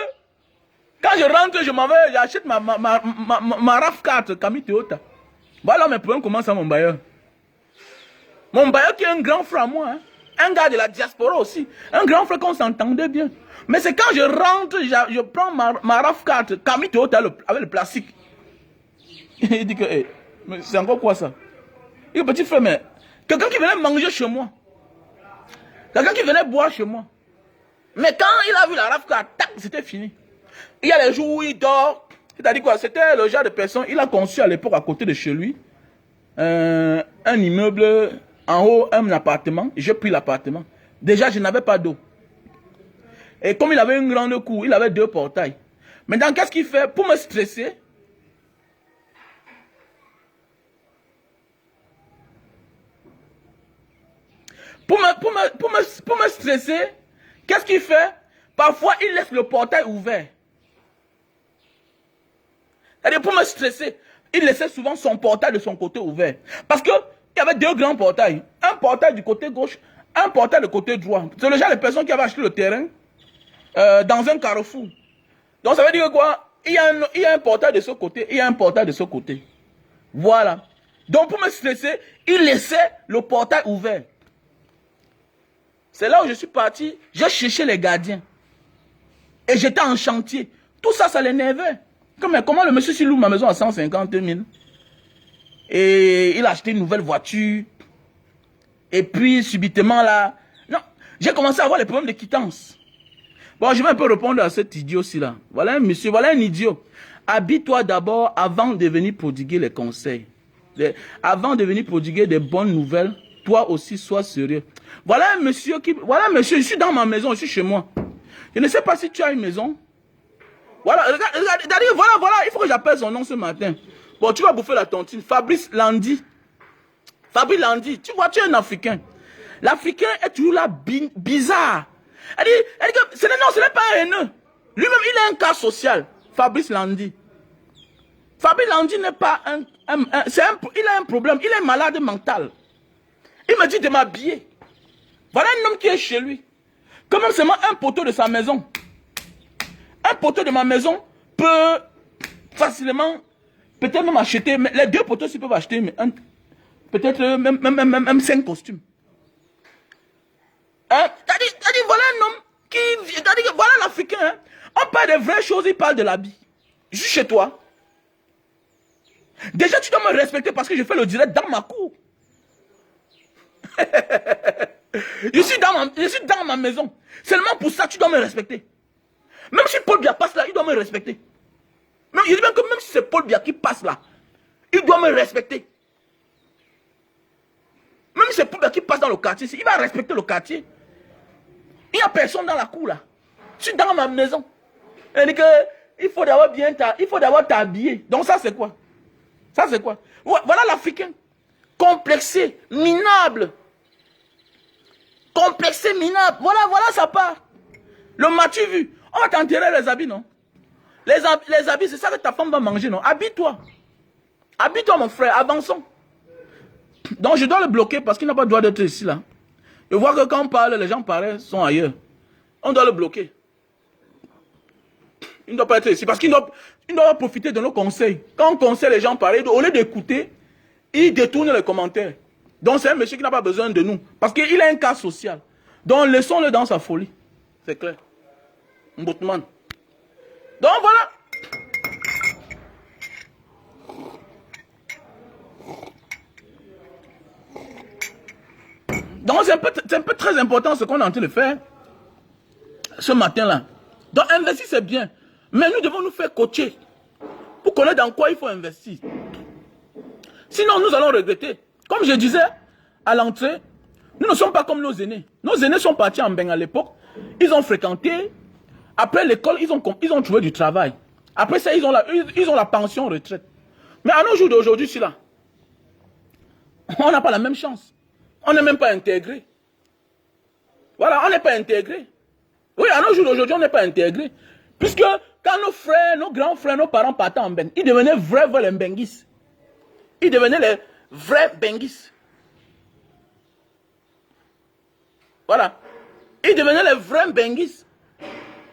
j'achète ma RAV4 Camille Toyota. Voilà mes problèmes commencent à mon bailleur. Mon bailleur qui est un grand frère à moi. Hein. Un gars de la diaspora aussi. Un grand frère qu'on s'entendait bien. Mais c'est quand je rentre, je prends ma RAV4 Camille Toyota avec le plastique. Il dit que, hey, c'est encore quoi ça? Il dit, petit frère, mais quelqu'un qui venait manger chez moi. Quelqu'un qui venait boire chez moi. Mais quand il a vu la RAV4, tac, c'était fini. Il y a les jours où il dort. C'est-à-dire quoi? C'était le genre de personne. Il a conçu à l'époque à côté de chez lui un immeuble en haut, un appartement. J'ai pris l'appartement. Déjà, je n'avais pas d'eau. Et comme il avait une grande cour, il avait 2 portails. Maintenant, qu'est-ce qu'il fait? Pour me stresser, pour me stresser, qu'est-ce qu'il fait? Parfois, il laisse le portail ouvert. C'est-à-dire, pour me stresser, il laissait souvent son portail de son côté ouvert. Parce qu'il y avait 2 grands portails. Un portail du côté gauche, un portail du côté droit. C'est le genre de personnes qui avaient acheté le terrain dans un carrefour. Donc, ça veut dire quoi? Il y a un portail de ce côté, il y a un portail de ce côté. Voilà. Donc, pour me stresser, il laissait le portail ouvert. C'est là où je suis parti. J'ai cherché les gardiens. Et j'étais en chantier. Tout ça, ça l'énervait. Mais comment le monsieur s'il loue ma maison à 150 000? Et il a acheté une nouvelle voiture. Et puis, subitement, là... Non, j'ai commencé à avoir les problèmes de quittance. Bon, je vais un peu répondre à cet idiot-ci, là. Voilà un monsieur, voilà un idiot. Habille-toi d'abord avant de venir prodiguer les conseils. Avant de venir prodiguer des bonnes nouvelles, toi aussi, sois sérieux. Voilà un monsieur qui... Voilà un monsieur, je suis dans ma maison, je suis chez moi. Je ne sais pas si tu as une maison. Voilà, regarde, voilà, il faut que j'appelle son nom ce matin. Bon, tu vas bouffer la tontine. Fabrice Landy. Fabrice Landy, tu vois, tu es un Africain. L'Africain est toujours là bizarre. Elle dit que ce n'est pas un haineux. Lui-même, il a un cas social. Fabrice Landy. Fabrice Landy n'est pas il a un problème. Il est malade mental. Il me dit de m'habiller. Voilà un homme qui est chez lui. Comme même seulement un poteau de sa maison. Un poteau de ma maison peut facilement, peut-être même acheter, mais les 2 poteaux, ils peuvent acheter peut-être même 5 costumes. Hein? T'as dit, voilà un homme qui, t'as dit, voilà l'Africain. Hein? On parle de vraies choses, il parle de l'habit. Juste chez toi. Déjà, tu dois me respecter parce que je fais le direct dans ma cour. Je suis dans ma maison. Seulement pour ça, tu dois me respecter. Même si Paul Biya passe là, il doit me respecter. Même, je dis bien que même si c'est Paul Biya qui passe là, il doit me respecter. Même si c'est Paul Biya qui passe dans le quartier, il va respecter le quartier. Il n'y a personne dans la cour là. Je suis dans ma maison. Elle dit que il faut d'abord t'habiller. Donc ça c'est quoi? Ça c'est quoi? Voilà l'Africain. Complexé, minable. Complexé, minable. Voilà ça part. Le m'as-tu vu? On va t'enterrer les habits, non? Les habits, c'est ça que ta femme va manger, non? Habille-toi. Habille-toi, mon frère. Avançons. Donc je dois le bloquer parce qu'il n'a pas le droit d'être ici, là. Je vois que quand on parle, les gens pareils sont ailleurs. On doit le bloquer. Il ne doit pas être ici parce qu'il doit profiter de nos conseils. Quand on conseille les gens pareils, au lieu d'écouter, il détourne les commentaires. Donc c'est un monsieur qui n'a pas besoin de nous. Parce qu'il a un cas social. Donc laissons-le dans sa folie. C'est clair. Mboutman. Donc voilà. Donc c'est un peu très important ce qu'on est en train de faire ce matin-là. Donc investir c'est bien. Mais nous devons nous faire coacher pour connaître dans quoi il faut investir. Sinon nous allons regretter. Comme je disais à l'entrée, nous ne sommes pas comme nos aînés. Nos aînés sont partis en Beng à l'époque. Ils ont fréquenté. Après l'école, ils ont trouvé du travail. Après ça, ils ont la pension retraite. Mais à nos jours d'aujourd'hui, là, on n'a pas la même chance. On n'est même pas intégré. Voilà, on n'est pas intégré. Oui, à nos jours d'aujourd'hui, on n'est pas intégré. Puisque quand nos frères, nos grands frères, nos parents partaient en Beng, ils devenaient vrais Benguis. Ils devenaient les vrais Benguis. Voilà. Ils devenaient les vrais Benguis.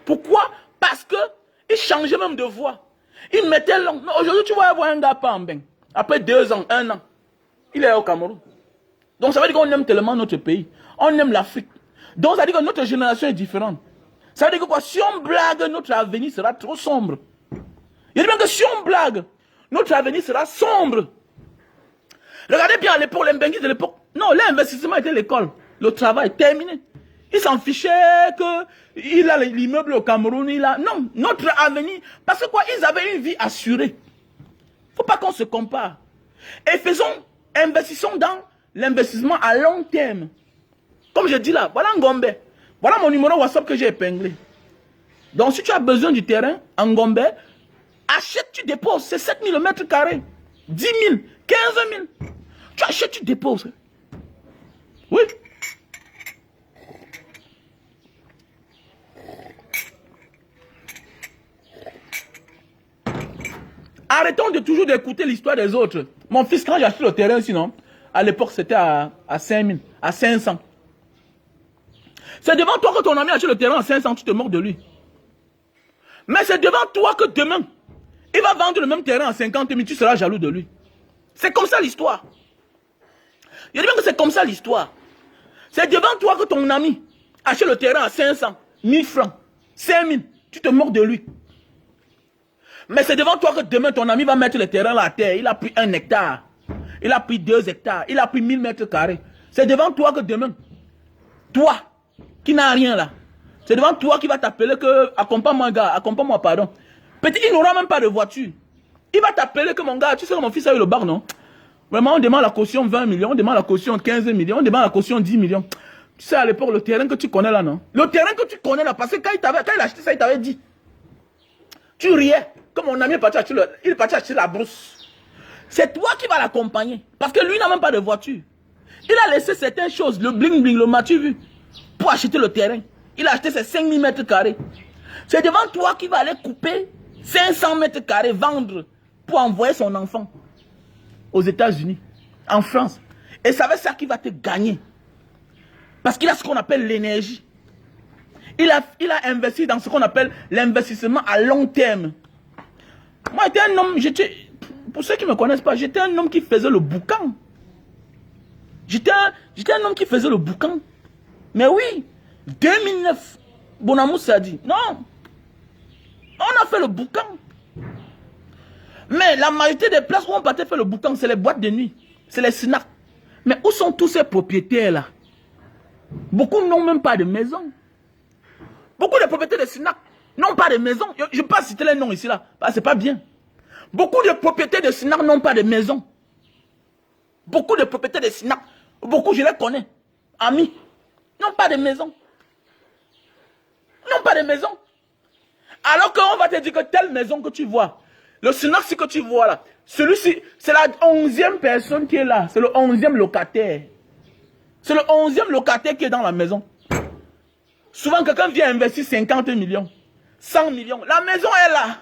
Pourquoi? Parce que ils changeaient même de voix. Ils mettaient long. Aujourd'hui, tu vas avoir un gars pas en Beng. Après 2 ans, 1 an, il est au Cameroun. Donc ça veut dire qu'on aime tellement notre pays. On aime l'Afrique. Donc ça veut dire que notre génération est différente. Ça veut dire que quoi? Si on blague, notre avenir sera trop sombre. Il dit bien que si on blague, notre avenir sera sombre. Regardez bien à l'époque, les Benguis de l'époque. Non, l'investissement était l'école. Le travail, terminé. Ils s'en fichaient qu'il a l'immeuble au Cameroun, non, notre avenir. Parce que quoi, ils avaient une vie assurée. Il ne faut pas qu'on se compare. Et investissons dans l'investissement à long terme. Comme je dis là, voilà Ngombe. Voilà mon numéro WhatsApp que j'ai épinglé. Donc si tu as besoin du terrain en Ngombe, achète, tu déposes. C'est 7 000 mètres carrés. 10 000, 15 000. Tu achètes, tu déposes. Oui. Arrêtons de toujours d'écouter l'histoire des autres. Mon fils, quand j'ai acheté le terrain, sinon, à l'époque, c'était à 5 000, à 500. C'est devant toi que ton ami a acheté le terrain à 500, tu te moques de lui. Mais c'est devant toi que demain, il va vendre le même terrain à 50 000, tu seras jaloux de lui. C'est comme ça l'histoire. Je dis bien que c'est comme ça l'histoire. C'est devant toi que ton ami achète le terrain à 500, 1000 francs, 5 000, tu te moques de lui. Mais c'est devant toi que demain ton ami va mettre le terrain là à terre. Il a pris 1 hectare. Il a pris 2 hectares. Il a pris 1000 mètres carrés. C'est devant toi que demain, toi, qui n'as rien là, c'est devant toi qui va t'appeler que, accompagne-moi gars, accompagne-moi pardon. Peut-être il n'aura même pas de voiture. Il va t'appeler que mon gars, tu sais que mon fils a eu le bar, non? Vraiment, on demande la caution 20 millions, on demande la caution 15 millions, on demande la caution 10 millions. Tu sais à l'époque, le terrain que tu connais là, non? Le terrain que tu connais là, parce que quand il a acheté ça, il t'avait dit. Tu riais. Comme mon ami est parti acheter la brousse. C'est toi qui vas l'accompagner. Parce que lui n'a même pas de voiture. Il a laissé certaines choses, le bling bling, le m'as-tu vu, pour acheter le terrain. Il a acheté ses 5000 mètres carrés. C'est devant toi qui va aller couper 500 mètres carrés, vendre, pour envoyer son enfant aux États-Unis, en France. Et c'est avec ça qu'il va te gagner. Parce qu'il a ce qu'on appelle l'énergie. Il a investi dans ce qu'on appelle l'investissement à long terme. Moi, j'étais un homme, pour ceux qui ne me connaissent pas, j'étais un homme qui faisait le boucan. J'étais un homme qui faisait le boucan. Mais oui, 2009, Bonamou s'est dit, non, on a fait le boucan. Mais la majorité des places où on partait faire le boucan, c'est les boîtes de nuit, c'est les snacks. Mais où sont tous ces propriétaires-là? Beaucoup n'ont même pas de maison. Beaucoup de propriétaires de SINAC n'ont pas de maison. Je ne vais pas citer les noms ici, là. C'est pas bien. Beaucoup de propriétaires de SINAC n'ont pas de maison. Beaucoup de propriétaires de SINAC, beaucoup je les connais, amis, n'ont pas de maison. N'ont pas de maison. Alors qu'on va te dire que telle maison que tu vois, le SINAC que tu vois là, celui-ci, c'est la 11e personne qui est là. C'est le 11e locataire. C'est le 11e locataire qui est dans la maison. Souvent, quelqu'un vient investir 50 millions, 100 millions. La maison est là.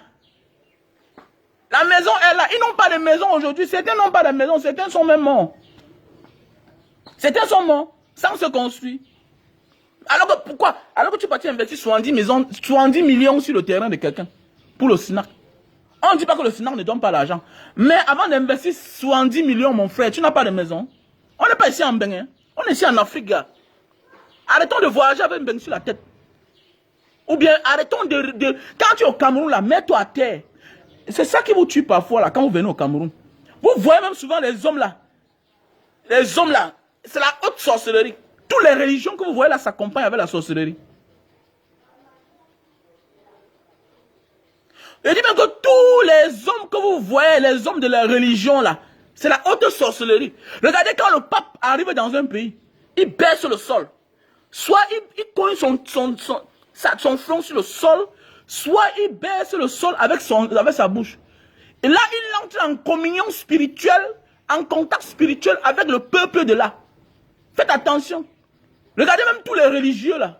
La maison est là. Ils n'ont pas de maison aujourd'hui. Certains n'ont pas de maison. Certains sont même morts. Certains sont morts sans se construire. Alors que pourquoi? Alors que tu partis investir 70 millions sur le terrain de quelqu'un pour le SINAC. On ne dit pas que le SINAC ne donne pas l'argent. Mais avant d'investir 70 millions, mon frère, tu n'as pas de maison. On n'est pas ici en Bénin. On est ici en Afrique, gars. Arrêtons de voyager avec une beigne sur la tête. Ou bien arrêtons quand tu es au Cameroun, là, mets-toi à terre. C'est ça qui vous tue parfois, là, quand vous venez au Cameroun. Vous voyez même souvent les hommes, là. Les hommes, là, c'est la haute sorcellerie. Toutes les religions que vous voyez, là, s'accompagnent avec la sorcellerie. Je dis même que tous les hommes que vous voyez, les hommes de la religion, là, c'est la haute sorcellerie. Regardez quand le pape arrive dans un pays, il baisse sur le sol. Soit il cogne son front sur le sol, soit il baisse le sol avec sa bouche. Et là, il entre en communion spirituelle, en contact spirituel avec le peuple de là. Faites attention. Regardez même tous les religieux là.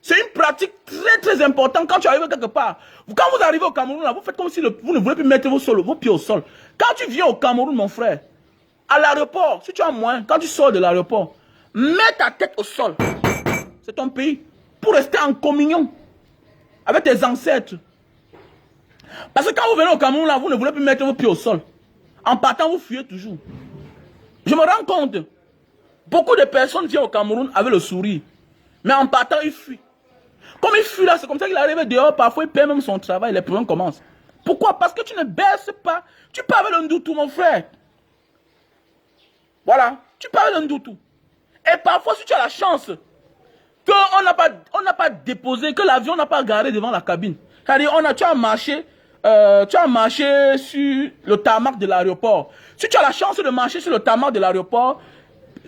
C'est une pratique très très importante quand tu arrives quelque part. Quand vous arrivez au Cameroun, là, vous faites comme si vous ne voulez plus mettre vos pieds au sol. Quand tu viens au Cameroun, mon frère, à l'aéroport, si tu as moins, quand tu sors de l'aéroport, mets ta tête au sol. C'est ton pays. Pour rester en communion avec tes ancêtres. Parce que quand vous venez au Cameroun, là, vous ne voulez plus mettre vos pieds au sol. En partant, vous fuyez toujours. Je me rends compte. Beaucoup de personnes viennent au Cameroun avec le sourire. Mais en partant, ils fuient. Comme il fuit là, c'est comme ça qu'il arrive dehors. Parfois, il perd même son travail. Les problèmes commencent. Pourquoi? Parce que tu ne baisses pas. Tu parles avec le Ndoutou, mon frère. Voilà. Tu parles avec le Ndoutou. Et parfois, si tu as la chance qu'on n'a pas déposé, que l'avion n'a pas garé devant la cabine. C'est-à-dire, tu as marché sur le tarmac de l'aéroport. Si tu as la chance de marcher sur le tarmac de l'aéroport,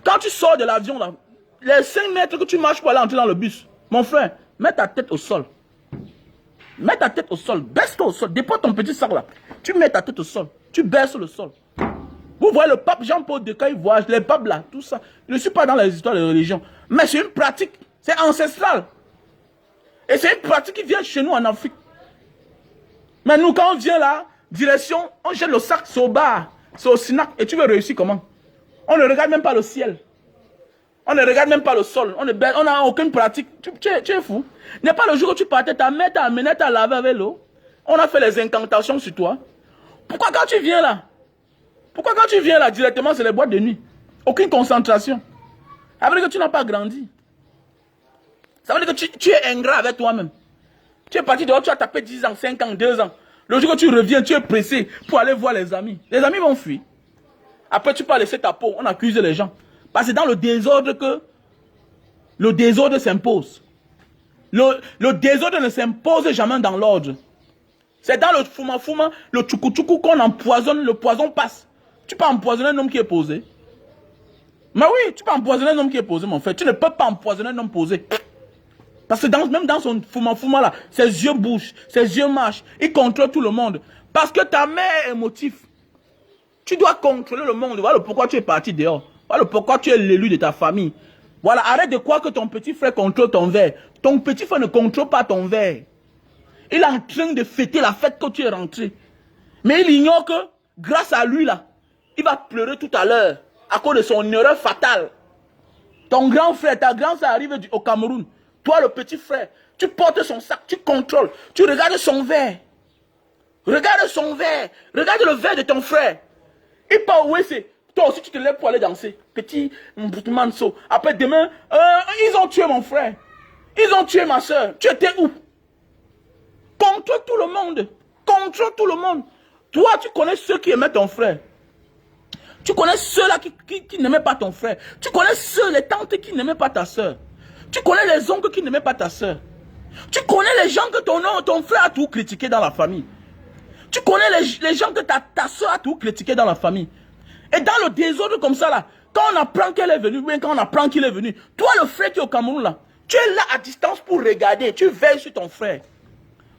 quand tu sors de l'avion, là, les 5 mètres que tu marches pour aller entrer dans le bus, mon frère, mets ta tête au sol. Mets ta tête au sol. Baisse-toi au sol. Dépose ton petit sac là. Tu mets ta tête au sol. Tu baisses le sol. Vous voyez le pape Jean-Paul II, quand il voyage, les papes là, tout ça. Je ne suis pas dans les histoires de religion. Mais c'est une pratique. C'est ancestral. Et c'est une pratique qui vient chez nous en Afrique. Mais nous, quand on vient là, direction, on jette le sac, c'est au bar, c'est au SINAC. Et tu veux réussir comment? On ne regarde même pas le ciel. On ne regarde même pas le sol. On n'a aucune pratique. Tu es fou. N'est pas le jour où tu partais, ta mère t'a amené, t'a lavé avec l'eau. On a fait les incantations sur toi. Pourquoi quand tu viens là? Pourquoi quand tu viens là, directement, c'est les boîtes de nuit? Aucune concentration. Ça veut dire que tu n'as pas grandi. Ça veut dire que tu es ingrat avec toi-même. Tu es parti dehors, tu as tapé 10 ans, 5 ans, 2 ans. Le jour que tu reviens, tu es pressé pour aller voir les amis. Les amis vont fuir. Après, tu peux laisser ta peau. On accuse les gens. Parce que c'est dans le désordre que le désordre s'impose. Le désordre ne s'impose jamais dans l'ordre. C'est dans le fouma-fouma, le tchoukou-tchoukou qu'on empoisonne, le poison passe. Tu peux empoisonner un homme qui est posé. Mais oui, tu peux empoisonner un homme qui est posé, mon frère. Tu ne peux pas empoisonner un homme posé. Parce que même dans son fouma-fouma là, ses yeux bougent, ses yeux marchent. Il contrôle tout le monde. Parce que ta mère est motif. Tu dois contrôler le monde. Voilà pourquoi tu es parti dehors. Voilà pourquoi tu es l'élu de ta famille. Voilà, arrête de croire que ton petit frère contrôle ton verre. Ton petit frère ne contrôle pas ton verre. Il est en train de fêter la fête que tu es rentré. Mais il ignore que, grâce à lui là, il va pleurer tout à l'heure. À cause de son erreur fatale. Ton grand frère, ta grande sœur arrive au Cameroun. Toi, le petit frère, tu portes son sac, tu contrôles. Tu regardes son verre. Regarde son verre. Regarde le verre de ton frère. Il part où c'est. Toi aussi, tu te lèves pour aller danser. Petit manso. Après, demain, ils ont tué mon frère. Ils ont tué ma soeur. Tu étais où? Contrôle tout le monde. Contrôle tout le monde. Toi, tu connais ceux qui aimaient ton frère. Tu connais ceux-là qui n'aimaient pas ton frère. Tu connais les tantes qui n'aimaient pas ta soeur. Tu connais les oncles qui n'aimaient pas ta soeur. Tu connais les gens que ton frère a tout critiqué dans la famille. Tu connais les gens que ta soeur a tout critiqué dans la famille. Et dans le désordre comme ça là, quand on apprend qu'elle est venue, bien quand on apprend qu'il est venu, toi le frère qui est au Cameroun là, tu es là à distance pour regarder, tu veilles sur ton frère.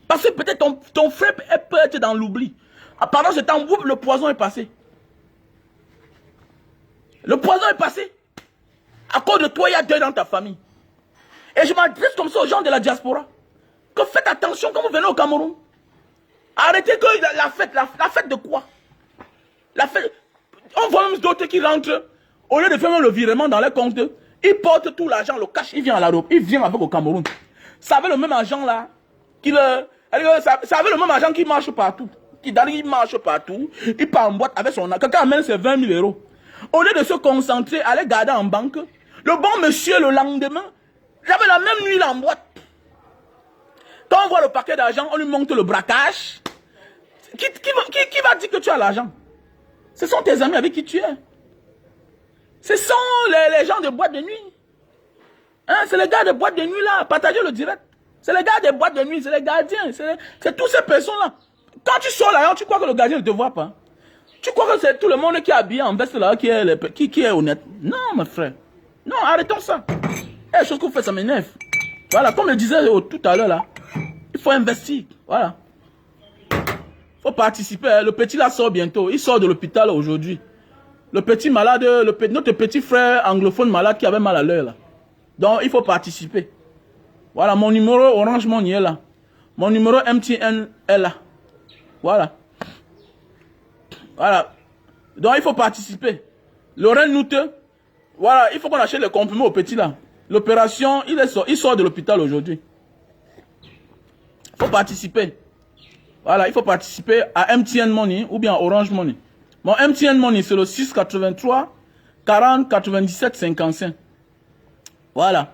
Parce que peut-être ton frère peut être dans l'oubli. Pendant ce temps, le poison est passé. Le poison est passé. À cause de toi, il y a deuil dans ta famille. Et je m'adresse comme ça aux gens de la diaspora. Que faites attention quand vous venez au Cameroun. Arrêtez que la fête de quoi? La fête. On voit même d'autres qui rentrent. Au lieu de faire même le virement dans les comptes, ils portent tout l'argent, le cash, il vient à l'Europe. Il vient avec au Cameroun. Ça avait le même argent là. Ça avait le même argent qui marche partout. Il marche partout. Il part en boîte avec son argent. Quelqu'un amène ses 20 000 euros. Au lieu de se concentrer, aller garder en banque, le bon monsieur le lendemain, j'avais la même nuit là en boîte. Quand on voit le paquet d'argent, on lui montre le braquage. Qui va dire que tu as l'argent? Ce sont tes amis avec qui tu es. Ce sont les gens de boîte de nuit. Hein, c'est les gars de boîte de nuit là. Partagez le direct. C'est les gars des boîtes de nuit, c'est les gardiens. C'est toutes ces personnes-là. Quand tu sors là, tu crois que le gardien ne te voit pas? Tu crois que c'est tout le monde qui est habillé en veste là, qui est honnête? Non, mon frère. Non, arrêtons ça. Et les choses que vous faites, ça m'énerve. Voilà, comme je disais tout à l'heure là, il faut investir. Voilà. Il faut participer. Le petit là sort bientôt. Il sort de l'hôpital aujourd'hui. Le petit malade, notre petit frère anglophone malade qui avait mal à l'œil là. Donc, il faut participer. Voilà, mon numéro Orange Money est là. Mon numéro MTN est là. Voilà. Voilà. Donc, il faut participer. Lorraine Noute, voilà, il faut qu'on achète les comprimés au petit là. L'opération, il sort de l'hôpital aujourd'hui. Il faut participer. Voilà, il faut participer à MTN Money ou bien Orange Money. Mon MTN Money, c'est le 683 40 97 55. Voilà.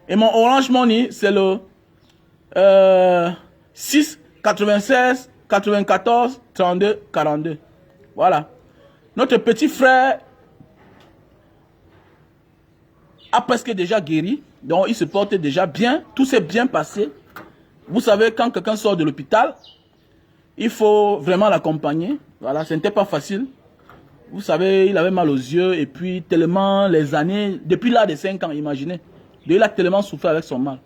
Et mon Orange Money, c'est le 6 96 94 32 42. Voilà. Notre petit frère a presque déjà guéri. Donc, il se porte déjà bien. Tout s'est bien passé. Vous savez, quand quelqu'un sort de l'hôpital, il faut vraiment l'accompagner. Voilà, ce n'était pas facile. Vous savez, il avait mal aux yeux. Et puis, tellement les années, depuis l'âge de 5 ans, imaginez. Il a tellement souffert avec son mal.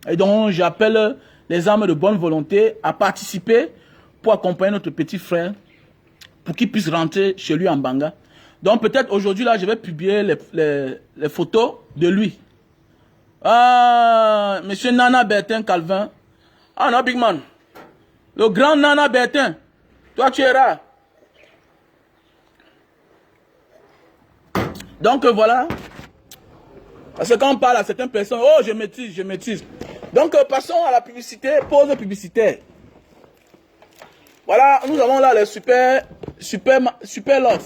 Et donc, j'appelle les âmes de bonne volonté à participer pour accompagner notre petit frère pour qu'il puisse rentrer chez lui en Banga. Donc, peut-être aujourd'hui, là, je vais publier les photos de lui. Ah, monsieur Nana Bertin Calvin. Ah non, Big Man. Le grand Nana Bertin. Toi, tu es rare. Donc, voilà. Parce que quand on parle à certaines personnes, oh, je maîtrise, je maîtrise. Donc, passons à la publicité, pause publicitaire. Voilà, nous avons là les super love.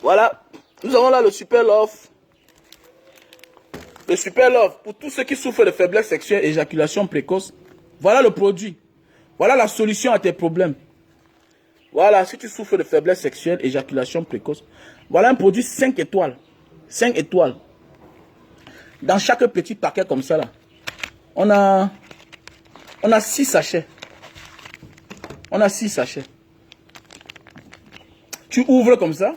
Voilà, nous avons là le super love. Le super love, pour tous ceux qui souffrent de faiblesse sexuelle, éjaculation précoce. Voilà le produit. Voilà la solution à tes problèmes. Voilà, si tu souffres de faiblesse sexuelle, éjaculation précoce. Voilà un produit 5 étoiles. 5 étoiles. Dans chaque petit paquet comme ça là, on a 6 sachets. On a 6 sachets. Tu ouvres comme ça.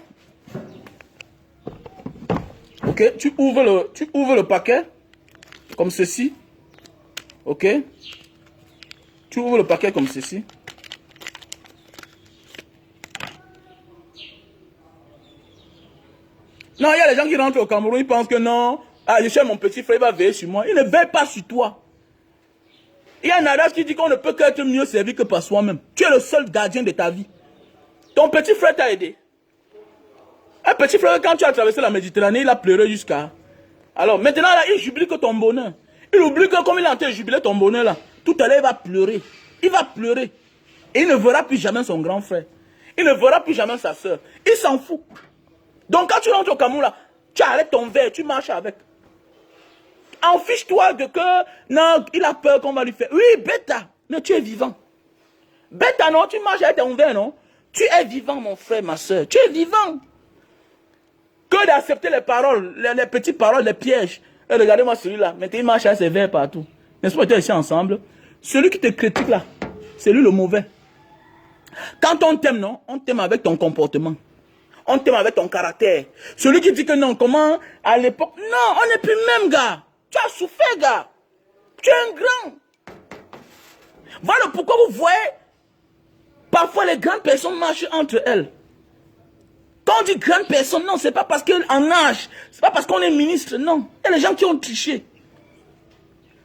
Ok, tu ouvres le paquet comme ceci. Ok. Tu ouvres le paquet comme ceci. Non, il y a les gens qui rentrent au Cameroun, ils pensent que non, je cherche mon petit frère, il va veiller sur moi. Il ne veille pas sur toi. Il y a un adage qui dit qu'on ne peut qu'être mieux servi que par soi-même. Tu es le seul gardien de ta vie. Ton petit frère t'a aidé. Un petit frère, quand tu as traversé la Méditerranée, il a pleuré jusqu'à... Alors maintenant, là, il jubile que ton bonheur. Il oublie que comme il est en train de jubiler ton bonheur, là, tout à l'heure, il va pleurer. Il va pleurer. Et il ne verra plus jamais son grand frère. Il ne verra plus jamais sa soeur. Il s'en fout. Donc quand tu rentres au Cameroun, là, tu arrêtes ton verre, tu marches avec. Enfiche-toi de que, non, il a peur qu'on va lui faire. Oui, bêta, mais tu es vivant. Bêta, non, tu marches avec ton verre, non. Tu es vivant, mon frère, ma soeur. Tu es vivant. Que d'accepter les paroles, les petites paroles, les pièges. Et regardez-moi celui-là. Maintenant, il marche à ses verres partout. N'est-ce pas, on était ici ensemble. Celui qui te critique là, c'est lui le mauvais. Quand on t'aime, non, on t'aime avec ton comportement. On t'aime avec ton caractère. Celui qui dit que non, comment, à l'époque, non, on n'est plus même, gars. Tu as souffert, gars. Tu es un grand. Voilà pourquoi vous voyez, parfois les grandes personnes marchent entre elles. Quand on dit grande personne, non, c'est pas parce qu'en âge, c'est pas parce qu'on est ministre, non. Il y a des gens qui ont triché.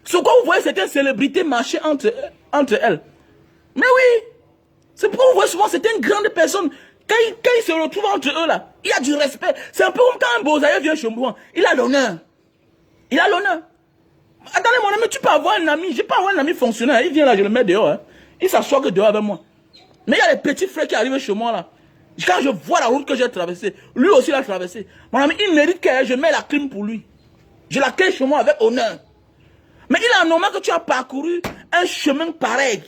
C'est pourquoi vous voyez certaines célébrités marcher entre elles. Mais oui, c'est pourquoi vous voyez souvent certaines grandes personnes, quand ils se retrouvent entre eux là, il y a du respect. C'est un peu comme quand un Bozaïe vient chez moi, il a l'honneur. Il a l'honneur. Attendez mon ami, tu peux avoir un ami, je peux avoir un ami fonctionnaire, il vient là, je le mets dehors, hein. Il s'assoit que dehors avec moi. Mais il y a des petits frères qui arrivent chez moi là. Quand je vois la route que j'ai traversée, lui aussi l'a traversée. Mon ami, il mérite que je mette la clim pour lui. Je la crée chez moi avec honneur. Mais il est normal que tu as parcouru un chemin pareil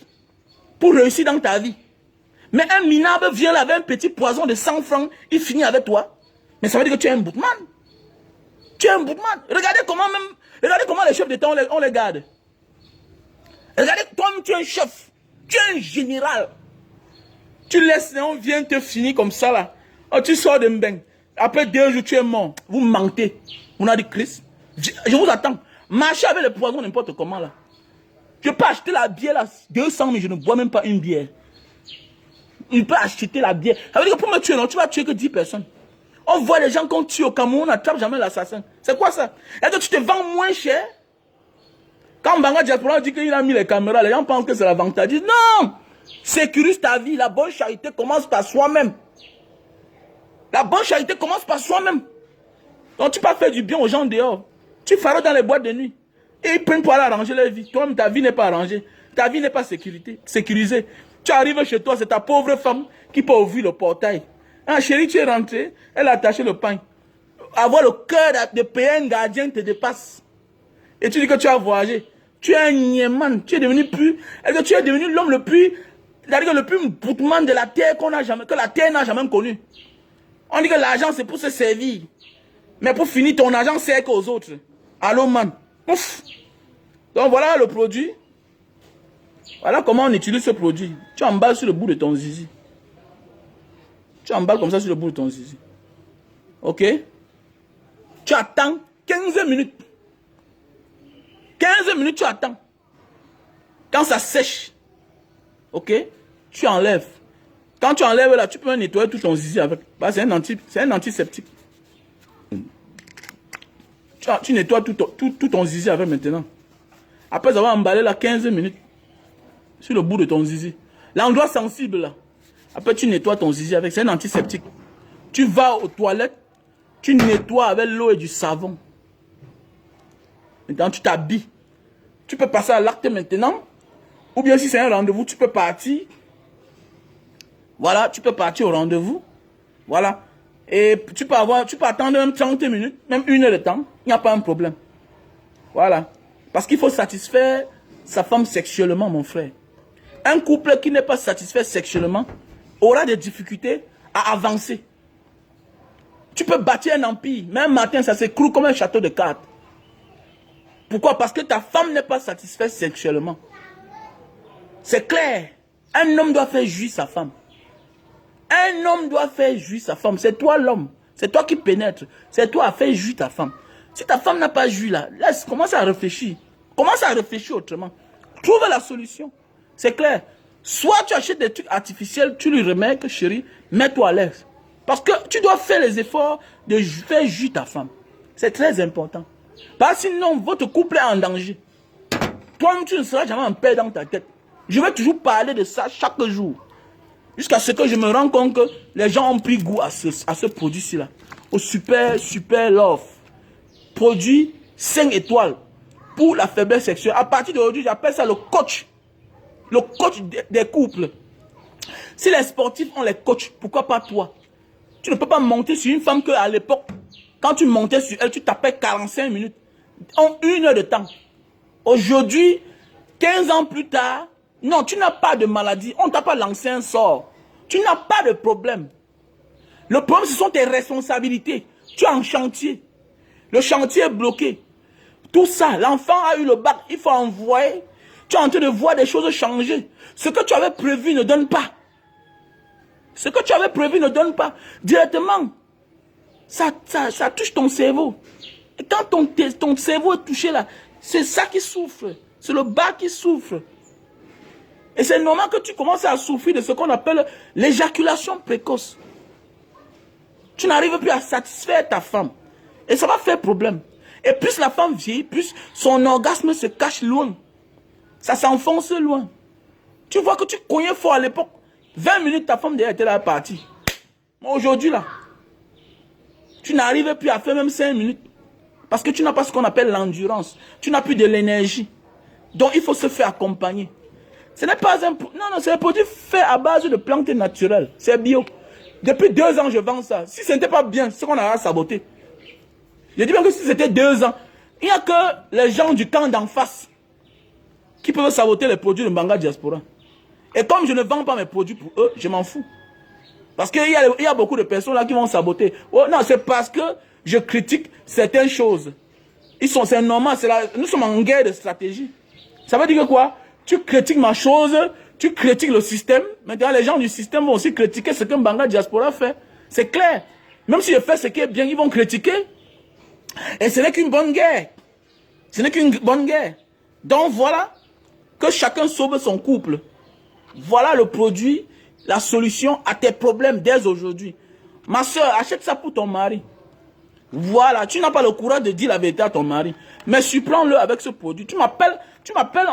pour réussir dans ta vie. Mais un minable vient là avec un petit poison de 100 francs, il finit avec toi. Mais ça veut dire que tu es un boutman. Tu es un boutman. Regardez comment les chefs d'État, on les garde. Regardez, toi-même, tu es un chef. Tu es un général. Tu laisses, on vient te finir comme ça là. Oh, tu sors de Mbeng. Après 2 jours, tu es mort. Vous mentez. On a dit Christ. Je vous attends. Marchez avec le poison n'importe comment là. Je peux acheter la bière là, 200 000, je ne bois même pas une bière. Il peut acheter la bière. Ça veut dire que pour me tuer, non, tu vas tuer que 10 personnes. On voit les gens qu'on tue au Cameroun, on n'attrape jamais l'assassin. C'est quoi ça? Est-ce que tu te vends moins cher? Quand Banga Diaspora dit qu'il a mis les caméras, les gens pensent que c'est la vente. Ils disent non! Sécurise ta vie. La bonne charité commence par soi-même. La bonne charité commence par soi-même. Donc tu peux faire du bien aux gens dehors. Tu feras dans les boîtes de nuit. Et ils prennent pour aller arranger leur vie. Toi-même, ta vie n'est pas arrangée. Ta vie n'est pas sécurisée. Tu arrives chez toi, c'est ta pauvre femme qui peut ouvrir le portail. Ah, chérie, tu es rentré, elle a attaché le pain. Avoir le cœur de payer un gardien te dépasse. Et tu dis que tu as voyagé. Tu es un niéman. Tu es devenu plus. Est-ce que tu es devenu l'homme le plus. C'est-à-dire le plus boutman de la terre que la terre n'a jamais connu. On dit que l'argent c'est pour se servir. Mais pour finir, ton argent sert qu'aux autres. Allô, man. Ouf. Donc voilà le produit. Voilà comment on utilise ce produit. Tu emballes sur le bout de ton zizi. Tu emballes comme ça sur le bout de ton zizi. Ok? Tu attends 15 minutes. 15 minutes, tu attends. Quand ça sèche. Ok? Tu enlèves. Quand tu enlèves là, tu peux nettoyer tout ton zizi avec. Bah, c'est un antiseptique. Tu nettoies tout ton zizi avec maintenant. Après avoir emballé là 15 minutes sur le bout de ton zizi. L'endroit sensible là. Après tu nettoies ton zizi avec. C'est un antiseptique. Tu vas aux toilettes. Tu nettoies avec l'eau et du savon. Maintenant tu t'habilles. Tu peux passer à l'acte maintenant. Ou bien si c'est un rendez-vous, tu peux partir. Voilà, tu peux partir au rendez-vous. Voilà. Et tu peux attendre même 30 minutes, même 1 heure de temps. Il n'y a pas un problème. Voilà. Parce qu'il faut satisfaire sa femme sexuellement, mon frère. Un couple qui n'est pas satisfait sexuellement aura des difficultés à avancer. Tu peux bâtir un empire, mais un matin, ça s'écroule comme un château de cartes. Pourquoi? Parce que ta femme n'est pas satisfaite sexuellement. C'est clair. Un homme doit faire jouir sa femme. Un homme doit faire jouir sa femme. C'est toi l'homme. C'est toi qui pénètre. C'est toi à faire jouir ta femme. Si ta femme n'a pas joui là, laisse, commence à réfléchir. Commence à réfléchir autrement. Trouve la solution. C'est clair. Soit tu achètes des trucs artificiels, tu lui remets que chérie, mets-toi à l'aise. Parce que tu dois faire les efforts de faire jouir ta femme. C'est très important. Parce que sinon, votre couple est en danger. Toi-même, tu ne seras jamais en paix dans ta tête. Je vais toujours parler de ça chaque jour. Jusqu'à ce que je me rends compte que les gens ont pris goût à ce produit-ci là. Au super love. Produit 5 étoiles pour la faiblesse sexuelle. À partir d'aujourd'hui, j'appelle ça le coach. Le coach des couples. Si les sportifs ont les coachs, pourquoi pas toi? Tu ne peux pas monter sur une femme qu'à l'époque, quand tu montais sur elle, tu tapais 45 minutes. En 1 heure de temps. Aujourd'hui, 15 ans plus tard, non, tu n'as pas de maladie. On ne t'a pas lancé un sort. Tu n'as pas de problème. Le problème, ce sont tes responsabilités. Tu es en chantier. Le chantier est bloqué. Tout ça, l'enfant a eu le bac, il faut envoyer. Tu es en train de voir des choses changer. Ce que tu avais prévu ne donne pas. Ce que tu avais prévu ne donne pas. Directement, ça touche ton cerveau. Et quand ton cerveau est touché là, c'est ça qui souffre. C'est le bas qui souffre. Et c'est normal que tu commences à souffrir de ce qu'on appelle l'éjaculation précoce. Tu n'arrives plus à satisfaire ta femme. Et ça va faire problème. Et plus la femme vieillit, plus son orgasme se cache loin. Ça s'enfonce loin. Tu vois que tu cognais fort à l'époque. 20 minutes, ta femme déjà était là partie. Mais aujourd'hui là, tu n'arrives plus à faire même 5 minutes. Parce que tu n'as pas ce qu'on appelle l'endurance. Tu n'as plus de l'énergie. Donc il faut se faire accompagner. Ce n'est pas un... Non, c'est un produit fait à base de plantes naturelles. C'est bio. Depuis 2 ans, je vends ça. Si ce n'était pas bien, c'est qu'on a saboté. Je dis bien que si c'était 2 ans, il n'y a que les gens du camp d'en face qui peuvent saboter les produits de Mbanga Diaspora. Et comme je ne vends pas mes produits pour eux, je m'en fous. Parce qu'il y a beaucoup de personnes là qui vont saboter. Oh, non, c'est parce que je critique certaines choses. C'est normal, nous sommes en guerre de stratégie. Ça veut dire que quoi? Tu critiques ma chose, tu critiques le système. Maintenant, les gens du système vont aussi critiquer ce que Mbanga Diaspora fait. C'est clair. Même si je fais ce qui est bien, ils vont critiquer. Et ce n'est qu'une bonne guerre. Ce n'est qu'une bonne guerre. Donc voilà, que chacun sauve son couple. Voilà le produit, la solution à tes problèmes dès aujourd'hui. Ma soeur, achète ça pour ton mari. Voilà, tu n'as pas le courage de dire la vérité à ton mari. Mais surprends-le avec ce produit. Tu m'appelles,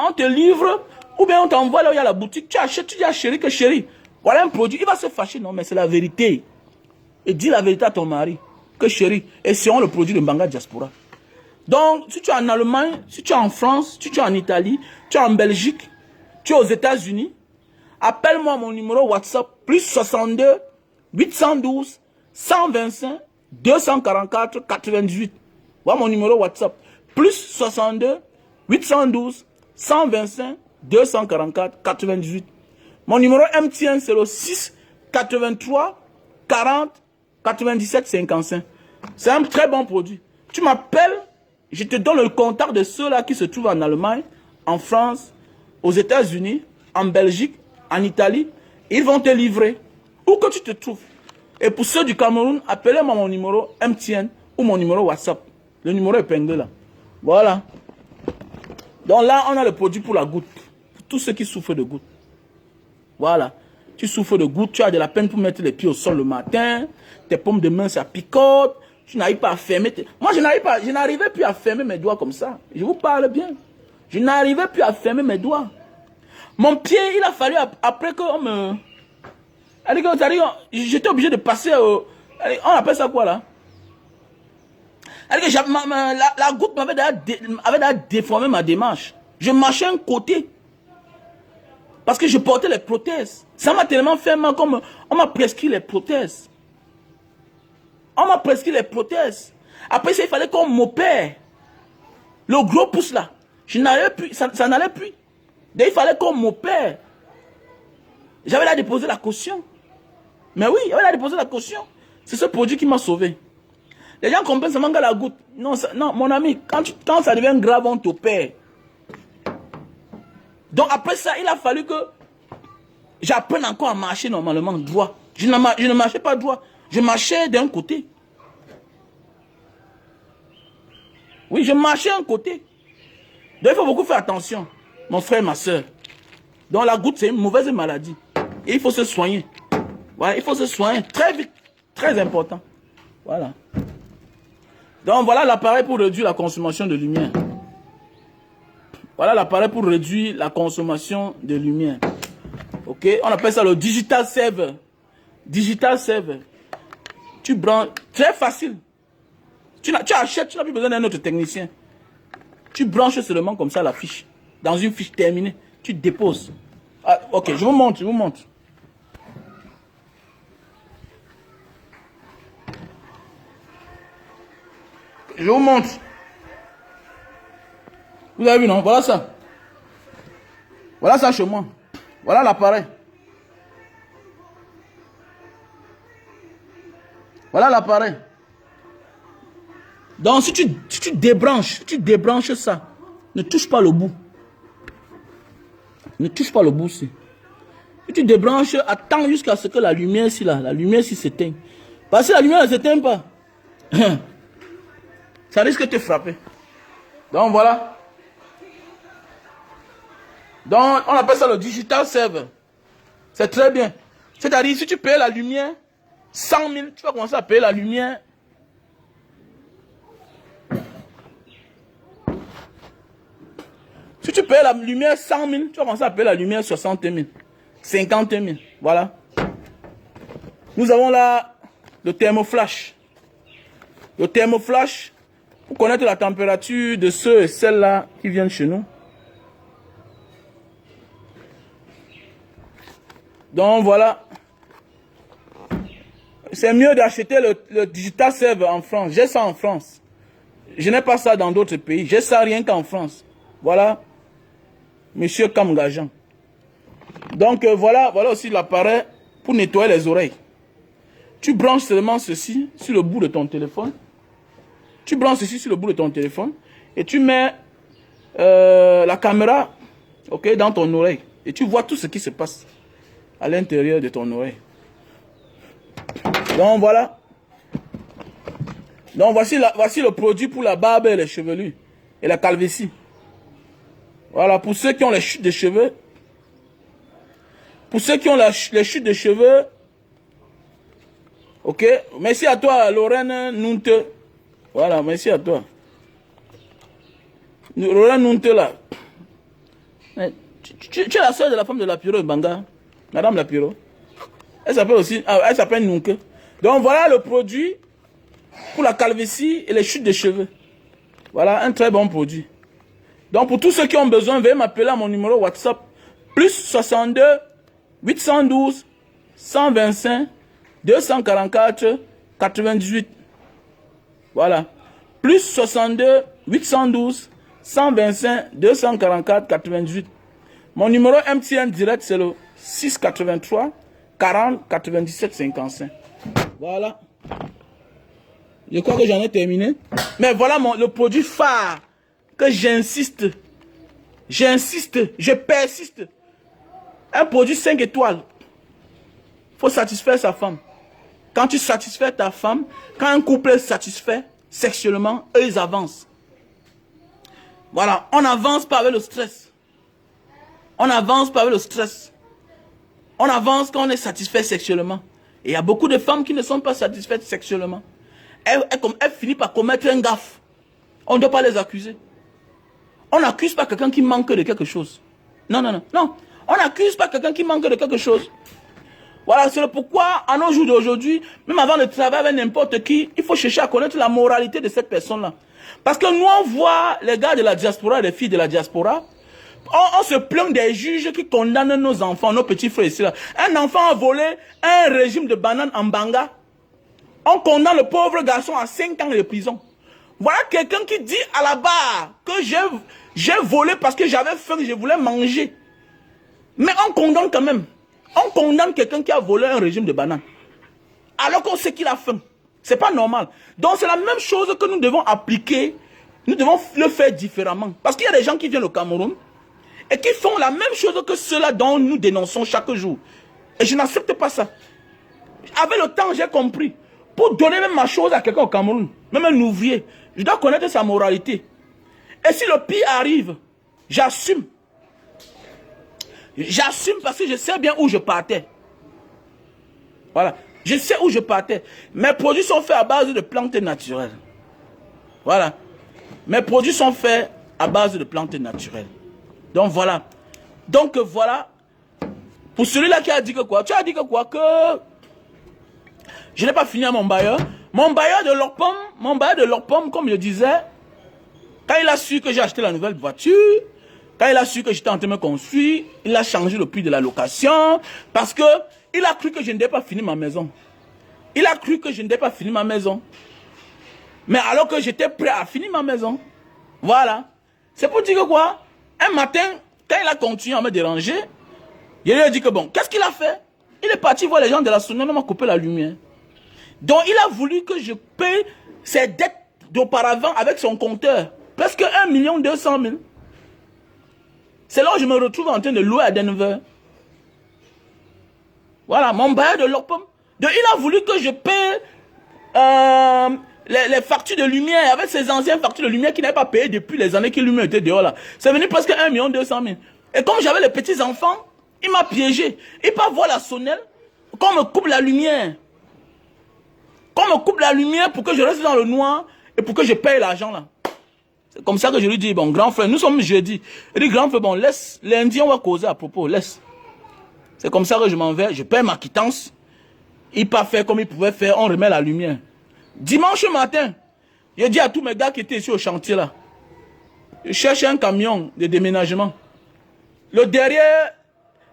on te livre, ou bien on t'envoie là où il y a la boutique. Tu achètes, tu dis à chérie que chérie, voilà un produit. Il va se fâcher. Non, mais c'est la vérité. Et dis la vérité à ton mari. Que chérie, essayons le produit de Mbanga Diaspora. Donc, si tu es en Allemagne, si tu es en France, si tu es en Italie, tu es en Belgique, tu es aux États-Unis, appelle-moi mon numéro WhatsApp, plus 62 812 125 244 98. Voilà mon numéro WhatsApp, plus 62 812 125 244 98. Mon numéro MTN, c'est le 6 83 40 97 55. C'est un très bon produit. Tu m'appelles, je te donne le contact de ceux-là qui se trouvent en Allemagne, en France, aux États-Unis, en Belgique, en Italie. Ils vont te livrer où que tu te trouves. Et pour ceux du Cameroun, appelez-moi mon numéro MTN ou mon numéro WhatsApp. Le numéro épinglé là. Voilà. Donc là, on a le produit pour la goutte. Pour tous ceux qui souffrent de goutte. Voilà. Tu souffres de goutte, tu as de la peine pour mettre les pieds au sol le matin. Tes paumes de main, ça picote. Tu n'arrives pas à fermer. Moi, je n'arrivais plus à fermer mes doigts comme ça. Je vous parle bien. Je n'arrivais plus à fermer mes doigts. Mon pied, il a fallu, après qu'on me... J'étais obligé de passer au... On appelle ça quoi là? La goutte avait déjà déformé ma démarche. Je marchais un côté. Parce que je portais les prothèses. Ça m'a tellement fait mal comme on m'a prescrit les prothèses. On m'a prescrit les prothèses. Après ça, il fallait qu'on m'opère. Le gros pouce là, je n'allais plus, ça n'allait plus. Donc il fallait qu'on m'opère. J'avais là déposé la caution. Mais oui, j'avais là déposé la caution. C'est ce produit qui m'a sauvé. Les gens comprennent seulement que la goutte. Non, non mon ami, quand ça devient grave, on t'opère. Donc après ça, il a fallu que j'apprenne encore à marcher normalement droit. Je ne marchais pas droit. Je marchais d'un côté. Oui, je marchais d'un côté. Donc il faut beaucoup faire attention, mon frère et ma soeur. Donc la goutte, c'est une mauvaise maladie. Et il faut se soigner. Voilà, il faut se soigner très vite. Très important. Voilà. Donc voilà l'appareil pour réduire la consommation de lumière. Voilà l'appareil pour réduire la consommation de lumière. Ok, on appelle ça le Digital Saver. Digital Saver. Tu branches, très facile. Tu achètes, tu n'as plus besoin d'un autre technicien. Tu branches seulement comme ça la fiche. Dans une fiche terminée. Tu déposes. Ah, ok, je vous montre, je vous montre. Je vous montre. Vous avez vu, non? Voilà ça. Voilà ça chez moi. Voilà l'appareil. Voilà l'appareil. Donc si tu débranches ça, ne touche pas le bout. Ne touche pas le bout ici. Si tu débranches, attends jusqu'à ce que la lumière ici, là, la lumière ici s'éteigne. Parce que la lumière ne s'éteint pas. Ça risque de te frapper. Donc voilà. Donc on appelle ça le digital server. C'est très bien. C'est-à-dire si tu payes la lumière 100 000, tu vas commencer à payer la lumière. Si tu payes la lumière 100 000, tu vas commencer à payer la lumière 60 000. 50 000. Voilà. Nous avons là le thermoflash. Le thermoflash, pour connaître la température de ceux et celles-là qui viennent chez nous. Donc voilà. C'est mieux d'acheter le digital server en France. J'ai ça en France. Je n'ai pas ça dans d'autres pays. J'ai ça rien qu'en France. Voilà. Monsieur Kamgajan. Donc voilà aussi l'appareil pour nettoyer les oreilles. Tu branches seulement ceci sur le bout de ton téléphone. Tu branches ceci sur le bout de ton téléphone et tu mets la caméra, ok, dans ton oreille. Et tu vois tout ce qui se passe à l'intérieur de ton oreille. Donc voilà. Donc voici le produit pour la barbe et les chevelures et la calvitie. Voilà, pour ceux qui ont les chutes de cheveux. Pour ceux qui ont les chutes de cheveux. Ok, merci à toi Lorraine Nunte. Voilà, merci à toi. Lorraine Nunte là. Tu es la soeur de la femme de Lapiro Banga. Madame Lapiro. Elle s'appelle aussi, elle s'appelle Nunke. Donc voilà le produit pour la calvitie et les chutes de cheveux. Voilà, un très bon produit. Donc pour tous ceux qui ont besoin, veuillez m'appeler à mon numéro WhatsApp. Plus 62 812 125 244 98. Voilà. Plus 62 812 125 244 98. Mon numéro MTN direct, c'est le 683 40 97 55. Voilà. Je crois que j'en ai terminé. Mais voilà le produit phare que j'insiste. Je persiste. Un produit 5 étoiles. Il faut satisfaire sa femme. Quand tu satisfais ta femme, quand un couple est satisfait sexuellement, eux ils avancent. Voilà, on n'avance pas avec le stress. On n'avance pas avec le stress. On avance quand on est satisfait sexuellement. Et il y a beaucoup de femmes qui ne sont pas satisfaites sexuellement. Elles finissent par commettre un gaffe. On ne doit pas les accuser. On n'accuse pas quelqu'un qui manque de quelque chose. Non, non, non, non. On n'accuse pas quelqu'un qui manque de quelque chose. Voilà, c'est pourquoi, à nos jours d'aujourd'hui, même avant de travailler avec n'importe qui, il faut chercher à connaître la moralité de cette personne-là. Parce que nous, on voit les gars de la diaspora, les filles de la diaspora, on se plaint des juges qui condamnent nos enfants, nos petits frères ici. Là. Un enfant a volé un régime de bananes en Banga. On condamne le pauvre garçon à 5 ans de prison. Voilà quelqu'un qui dit à la barre que j'ai volé parce que j'avais faim, je voulais manger. Mais on condamne quand même. On condamne quelqu'un qui a volé un régime de bananes. Alors qu'on sait qu'il a faim. C'est pas normal. Donc c'est la même chose que nous devons appliquer. Nous devons le faire différemment. Parce qu'il y a des gens qui viennent au Cameroun et qui font la même chose que ceux-là dont nous dénonçons chaque jour. Et je n'accepte pas ça. Avec le temps, j'ai compris. Pour donner même ma chose à quelqu'un au Cameroun, même un ouvrier, je dois connaître sa moralité. Et si le pire arrive, j'assume. J'assume parce que je sais bien où je partais. Voilà. Je sais où je partais. Mes produits sont faits à base de plantes naturelles. Voilà. Mes produits sont faits à base de plantes naturelles. Donc voilà. Donc voilà. Pour celui-là qui a dit que quoi? Tu as dit que quoi? Que je n'ai pas fini à mon bailleur. Mon bailleur de l'Orpom, comme je disais, quand il a su que j'ai acheté la nouvelle voiture, quand il a su que j'étais en train de me construire, il a changé le prix de la location parce que il a cru que je n'avais pas fini ma maison. Il a cru que je n'avais pas fini ma maison. Mais alors que j'étais prêt à finir ma maison. Voilà. C'est pour dire que quoi? Un matin, quand il a continué à me déranger, je lui ai dit que bon, qu'est-ce qu'il a fait? Il est parti voir les gens de la sonnerie, il m'a coupé la lumière. Donc, il a voulu que je paye ses dettes d'auparavant avec son compteur. Presque 1 200 000. C'est là où je me retrouve en train de louer à Denver. Voilà, mon bailleur de l'Opom. Donc, il a voulu que je paye les factures de lumière avec ses anciennes factures de lumière qu'il n'avait pas payées depuis les années qu'il lui était dehors là. C'est venu presque 1 200 000. Et comme j'avais les petits enfants, il m'a piégé. Il peut voir la sonnelle, qu'on me coupe la lumière. Qu'on me coupe la lumière pour que je reste dans le noir et pour que je paye l'argent là. C'est comme ça que je lui dis, bon, grand frère, nous sommes jeudi. Il dit, grand frère, bon, laisse, lundi on va causer à propos, laisse. C'est comme ça que je m'en vais, je paye ma quittance. Il pas fait comme il pouvait faire, on remet la lumière. Dimanche matin, j'ai dit à tous mes gars qui étaient ici au chantier là, je cherche un camion de déménagement. Le derrière,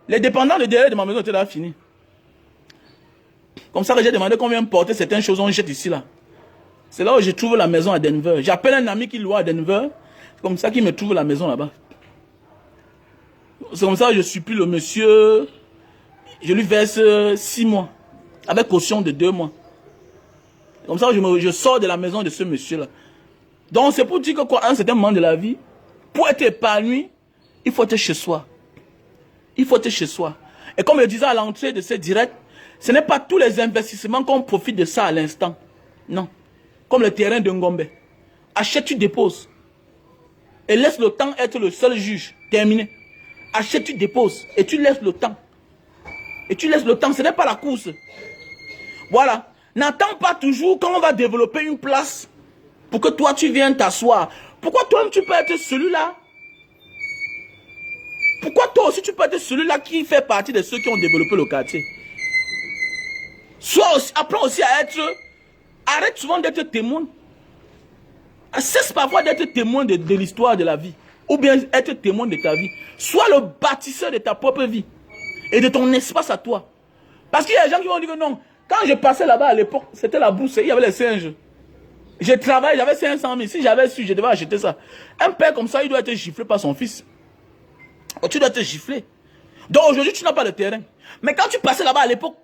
les dépendants de derrière de ma maison étaient là finis. Comme ça que j'ai demandé qu'on vienne porter certaines choses, on jette ici là. C'est là où je trouve la maison à Denver. J'appelle un ami qui loue à Denver. C'est comme ça qu'il me trouve la maison là-bas. C'est comme ça que je supplie le monsieur. Je lui verse 6 mois. Avec caution de 2 mois. C'est comme ça que je sors de la maison de ce monsieur-là. Donc c'est pour dire que quoi, à un certain moment de la vie, pour être épanoui, il faut être chez soi. Il faut être chez soi. Et comme je disais à l'entrée de ce direct, ce n'est pas tous les investissements qu'on profite de ça à l'instant. Non. Comme le terrain de Ngombe. Achète, tu déposes. Et laisse le temps être le seul juge. Terminé. Achète, tu déposes. Et tu laisses le temps. Et tu laisses le temps. Ce n'est pas la course. Voilà. N'attends pas toujours quand on va développer une place pour que toi tu viennes t'asseoir. Pourquoi toi-même tu peux être celui-là? Pourquoi toi aussi tu peux être celui-là qui fait partie de ceux qui ont développé le quartier? Sois aussi, apprends aussi à être... Arrête souvent d'être témoin. Cesse parfois d'être témoin de l'histoire de la vie. Ou bien être témoin de ta vie. Sois le bâtisseur de ta propre vie. Et de ton espace à toi. Parce qu'il y a des gens qui vont dire que non. Quand je passais là-bas à l'époque, c'était la brousse. Il y avait les singes. Je travaillais, j'avais 500 000. Si j'avais su, je devais acheter ça. Un père comme ça, il doit être giflé par son fils. Oh, tu dois être giflé. Donc aujourd'hui, tu n'as pas de terrain. Mais quand tu passais là-bas à l'époque,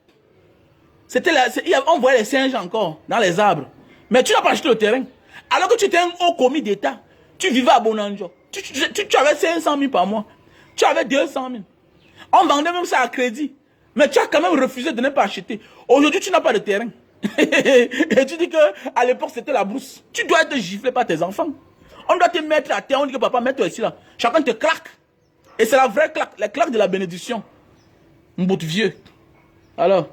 on voyait les singes encore dans les arbres. Mais tu n'as pas acheté le terrain. Alors que tu étais un haut commis d'État. Tu vivais à Bonanjo. Tu avais 500 000 par mois. Tu avais 200 000. On vendait même ça à crédit. Mais tu as quand même refusé de ne pas acheter. Aujourd'hui, tu n'as pas de terrain. Et tu dis qu'à l'époque, c'était la brousse. Tu dois être giflé par tes enfants. On doit te mettre à terre. On dit que papa, mets-toi ici là. Chacun te claque. Et c'est la vraie claque. La claque de la bénédiction. Un bout de vieux. Alors.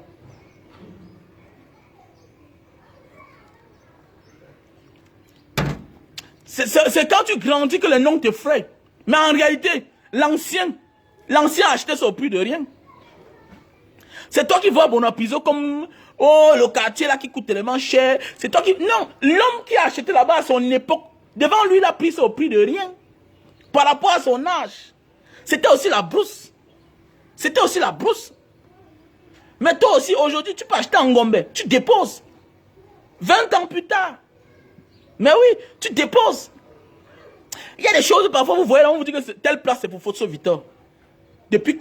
C'est quand tu grandis que les noms te fraient. Mais en réalité, l'ancien a acheté ça au prix de rien. C'est toi qui vois Bonapiso comme, oh, le quartier là qui coûte tellement cher. C'est toi qui... Non, l'homme qui a acheté là-bas à son époque, devant lui, il a pris ça au prix de rien. Par rapport à son âge. C'était aussi la brousse. C'était aussi la brousse. Mais toi aussi, aujourd'hui, tu peux acheter en Gombe. Tu déposes. 20 ans plus tard. Mais oui, tu déposes. Il y a des choses, parfois, vous voyez, là, on vous dit que telle place, c'est pour Fosso Victor. Depuis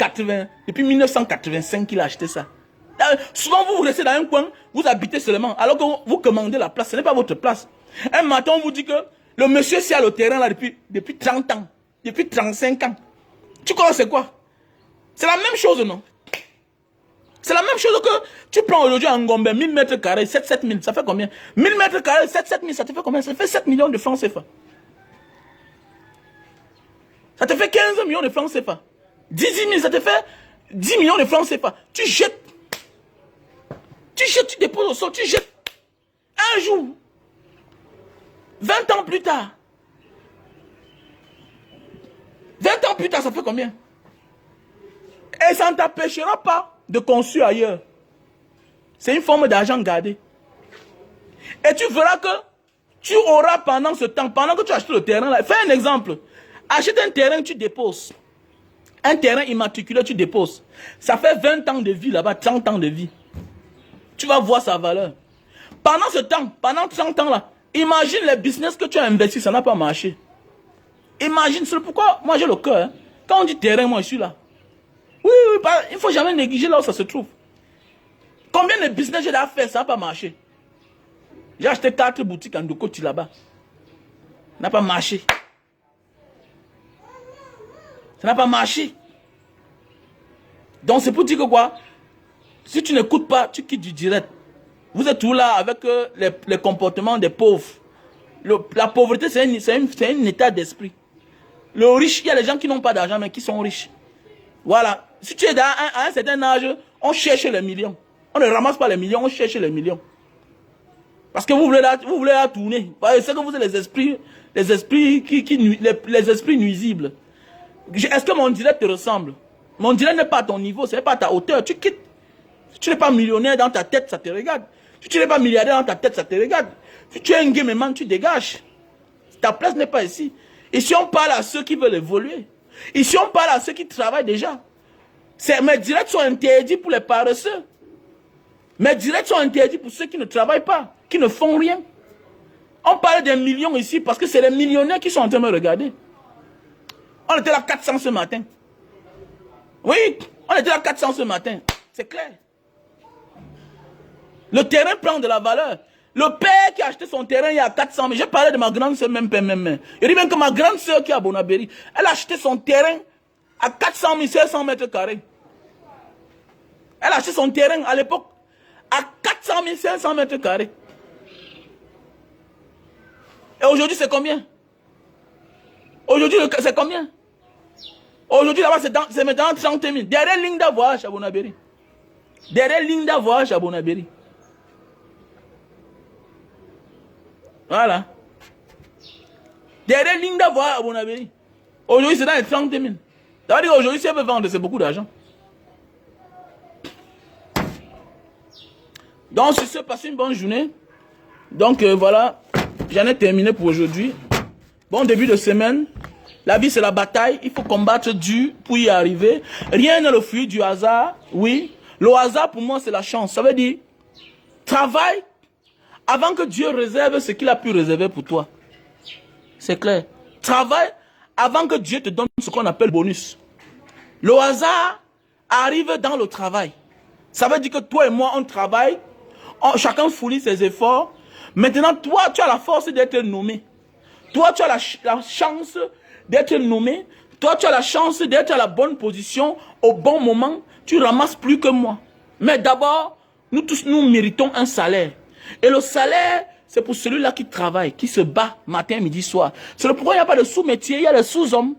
1985 qu'il a acheté ça. Souvent, vous restez dans un coin, vous habitez seulement, alors que vous commandez la place, ce n'est pas votre place. Un matin, on vous dit que le monsieur c'est à le terrain là depuis 30 ans, depuis 35 ans. Tu connais c'est quoi? C'est la même chose, non? C'est la même chose que tu prends aujourd'hui en Ngombe, 1000 mètres carrés, 7 000, ça fait combien? 1000 mètres carrés, 7 000, ça te fait combien? Ça fait 7 millions de francs CFA. Ça te fait 15 millions de francs CFA. 10 000, ça te fait 10 millions de francs CFA. Tu jettes, tu déposes au sol, tu jettes. Un jour, 20 ans plus tard. 20 ans plus tard, ça fait combien? Et ça ne t'empêchera pas de construire ailleurs. C'est une forme d'argent gardé. Et tu verras que tu auras pendant ce temps, pendant que tu achètes le terrain là, fais un exemple. Achète un terrain, tu déposes. Un terrain immatriculé, tu déposes. Ça fait 20 ans de vie là-bas, 30 ans de vie. Tu vas voir sa valeur. Pendant ce temps, pendant 30 ans là, imagine les business que tu as investis, ça n'a pas marché. Imagine, c'est pourquoi moi j'ai le cœur. Hein. Quand on dit terrain, moi je suis là. Oui, il ne faut jamais négliger là où ça se trouve. Combien de business j'ai à faire, ça n'a pas marché. J'ai acheté 4 boutiques en Ndokoti là-bas. Ça n'a pas marché. Ça n'a pas marché. Donc c'est pour dire que quoi? Si tu n'écoutes pas, tu quittes du direct. Vous êtes tout là avec les comportements des pauvres. La pauvreté, c'est un état d'esprit. Le riche, il y a des gens qui n'ont pas d'argent, mais qui sont riches. Voilà. Si tu es à un certain âge, on cherche les millions. On ne ramasse pas les millions, on cherche les millions. Parce que vous voulez la tourner. C'est que vous avez les esprits nuisibles. Est-ce que mon direct te ressemble? Mon direct n'est pas à ton niveau, ce n'est pas à ta hauteur. Tu quittes. Si tu n'es pas millionnaire dans ta tête, ça te regarde. Si tu n'es pas milliardaire dans ta tête, ça te regarde. Si tu es un gameman, tu dégages. Ta place n'est pas ici. Ici, on parle à ceux qui veulent évoluer. Ici, on parle à ceux qui travaillent déjà. Mes directs sont interdits pour les paresseux. Mes directs sont interdits pour ceux qui ne travaillent pas, qui ne font rien. On parle des millions ici parce que c'est les millionnaires qui sont en train de me regarder. On était là 400 ce matin. Oui, on était là 400 ce matin. C'est clair. Le terrain prend de la valeur. Le père qui a acheté son terrain il y a 400 000. J'ai parlé de ma grande soeur même. Je dis même que ma grande soeur qui est à Bonabéry, elle a acheté son terrain à 400 000, 500 mètres carrés. Elle a acheté son terrain à l'époque à 400 000, 500 mètres carrés. Et aujourd'hui, c'est combien? Aujourd'hui, c'est combien? Aujourd'hui, là-bas, c'est maintenant 30 000. Derrière ligne d'avoyage à Bonabéry. Derrière ligne d'avoyage à Bonabéry. Voilà. Derrière ligne d'avoyage à Bonabéry. Aujourd'hui, c'est dans les 30 000. Ça veut dire qu'aujourd'hui, si elle veut vendre, c'est beaucoup d'argent. Donc, sur ce, passez une bonne journée. Donc, voilà. J'en ai terminé pour aujourd'hui. Bon début de semaine. La vie, c'est la bataille. Il faut combattre dur pour y arriver. Rien n'est le fruit du hasard. Oui. Le hasard, pour moi, c'est la chance. Ça veut dire, travaille avant que Dieu réserve ce qu'il a pu réserver pour toi. C'est clair. Travaille avant que Dieu te donne ce qu'on appelle bonus. Le hasard arrive dans le travail. Ça veut dire que toi et moi, on travaille. Chacun fournit ses efforts. Maintenant, toi, tu as la force d'être nommé. Toi, tu as la chance d'être nommé. Toi, tu as la chance d'être à la bonne position au bon moment. Tu ramasses plus que moi. Mais d'abord, nous tous, nous méritons un salaire. Et le salaire, c'est pour celui-là qui travaille, qui se bat matin, midi, soir. C'est le pourquoi il n'y a pas de sous-métier, il y a des sous-hommes.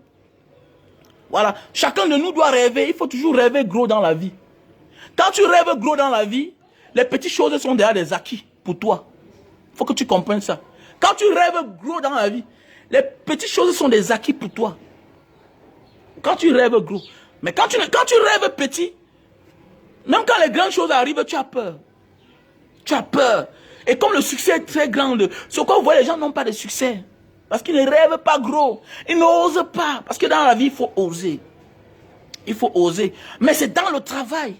Voilà. Chacun de nous doit rêver. Il faut toujours rêver gros dans la vie. Quand tu rêves gros dans la vie, les petites choses sont déjà des acquis pour toi. Il faut que tu comprennes ça. Quand tu rêves gros dans la vie, les petites choses sont des acquis pour toi. Quand tu rêves gros. Mais quand tu rêves petit, même quand les grandes choses arrivent, tu as peur. Tu as peur. Et comme le succès est très grand, c'est pourquoi vous voyez les gens n'ont pas de succès. Parce qu'ils ne rêvent pas gros. Ils n'osent pas. Parce que dans la vie, il faut oser. Il faut oser. Mais c'est dans le travail.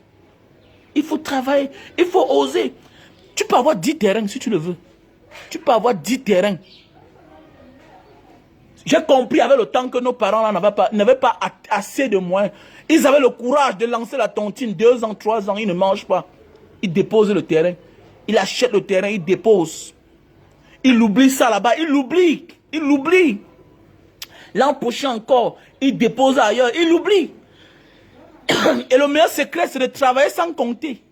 Il faut travailler. Il faut oser. Tu peux avoir 10 terrains si tu le veux. Tu peux avoir 10 terrains. J'ai compris avec le temps que nos parents n'avaient pas assez de moyens. Ils avaient le courage de lancer la tontine. 2 ans, 3 ans, ils ne mangent pas. Ils déposent le terrain. Ils achètent le terrain, ils déposent. Ils oublient ça là-bas. Ils l'oublient. Ils l'oublient. L'an prochain encore, ils déposent ailleurs. Ils l'oublient. Et le meilleur secret, c'est de travailler sans compter.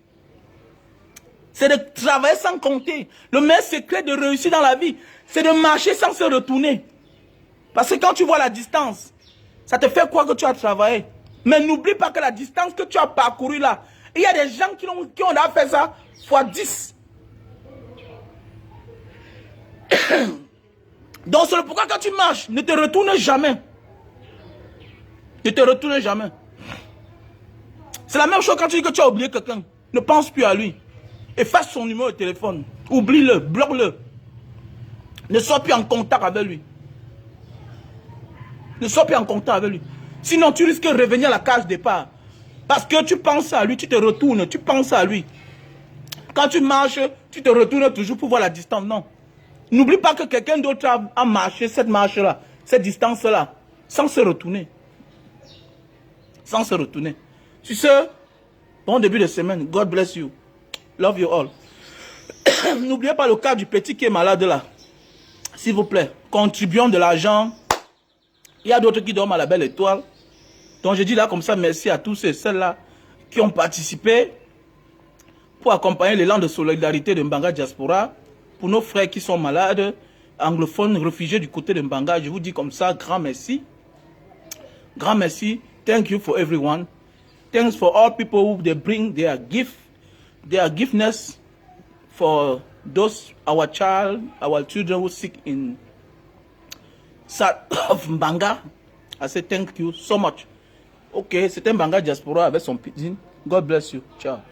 C'est de travailler sans compter. Le meilleur secret de réussir dans la vie, c'est de marcher sans se retourner. Parce que quand tu vois la distance, ça te fait croire que tu as travaillé. Mais n'oublie pas que la distance que tu as parcourue là, il y a des gens qui ont déjà fait ça fois 10. Donc c'est pourquoi quand tu marches, ne te retourne jamais. Ne te retourne jamais. C'est la même chose quand tu dis que tu as oublié quelqu'un. Ne pense plus à lui. Efface son numéro de téléphone. Oublie-le, bloque-le. Ne sois plus en contact avec lui. Ne sois plus en contact avec lui. Sinon, tu risques de revenir à la case départ. Parce que tu penses à lui, tu te retournes, tu penses à lui. Quand tu marches, tu te retournes toujours pour voir la distance. Non. N'oublie pas que quelqu'un d'autre a marché cette marche-là, cette distance-là, sans se retourner. Sans se retourner. Sur ce, bon début de semaine. God bless you. Love you all. N'oubliez pas le cas du petit qui est malade là. S'il vous plaît, contribuons de l'argent. Il y a d'autres qui dorment à la belle étoile. Donc je dis là comme ça, merci à tous et celles-là qui ont participé pour accompagner l'élan de solidarité de Mbanga Diaspora. Pour nos frères qui sont malades, anglophones, réfugiés du côté de Mbanga, je vous dis comme ça, grand merci. Grand merci. Thank you for everyone. Thanks for all people who they bring their gift, their giftness for those, our children who sick in south of Mbanga. I say thank you so much. Ok, c'était Mbanga Diaspora avec son pigeon. God bless you. Ciao.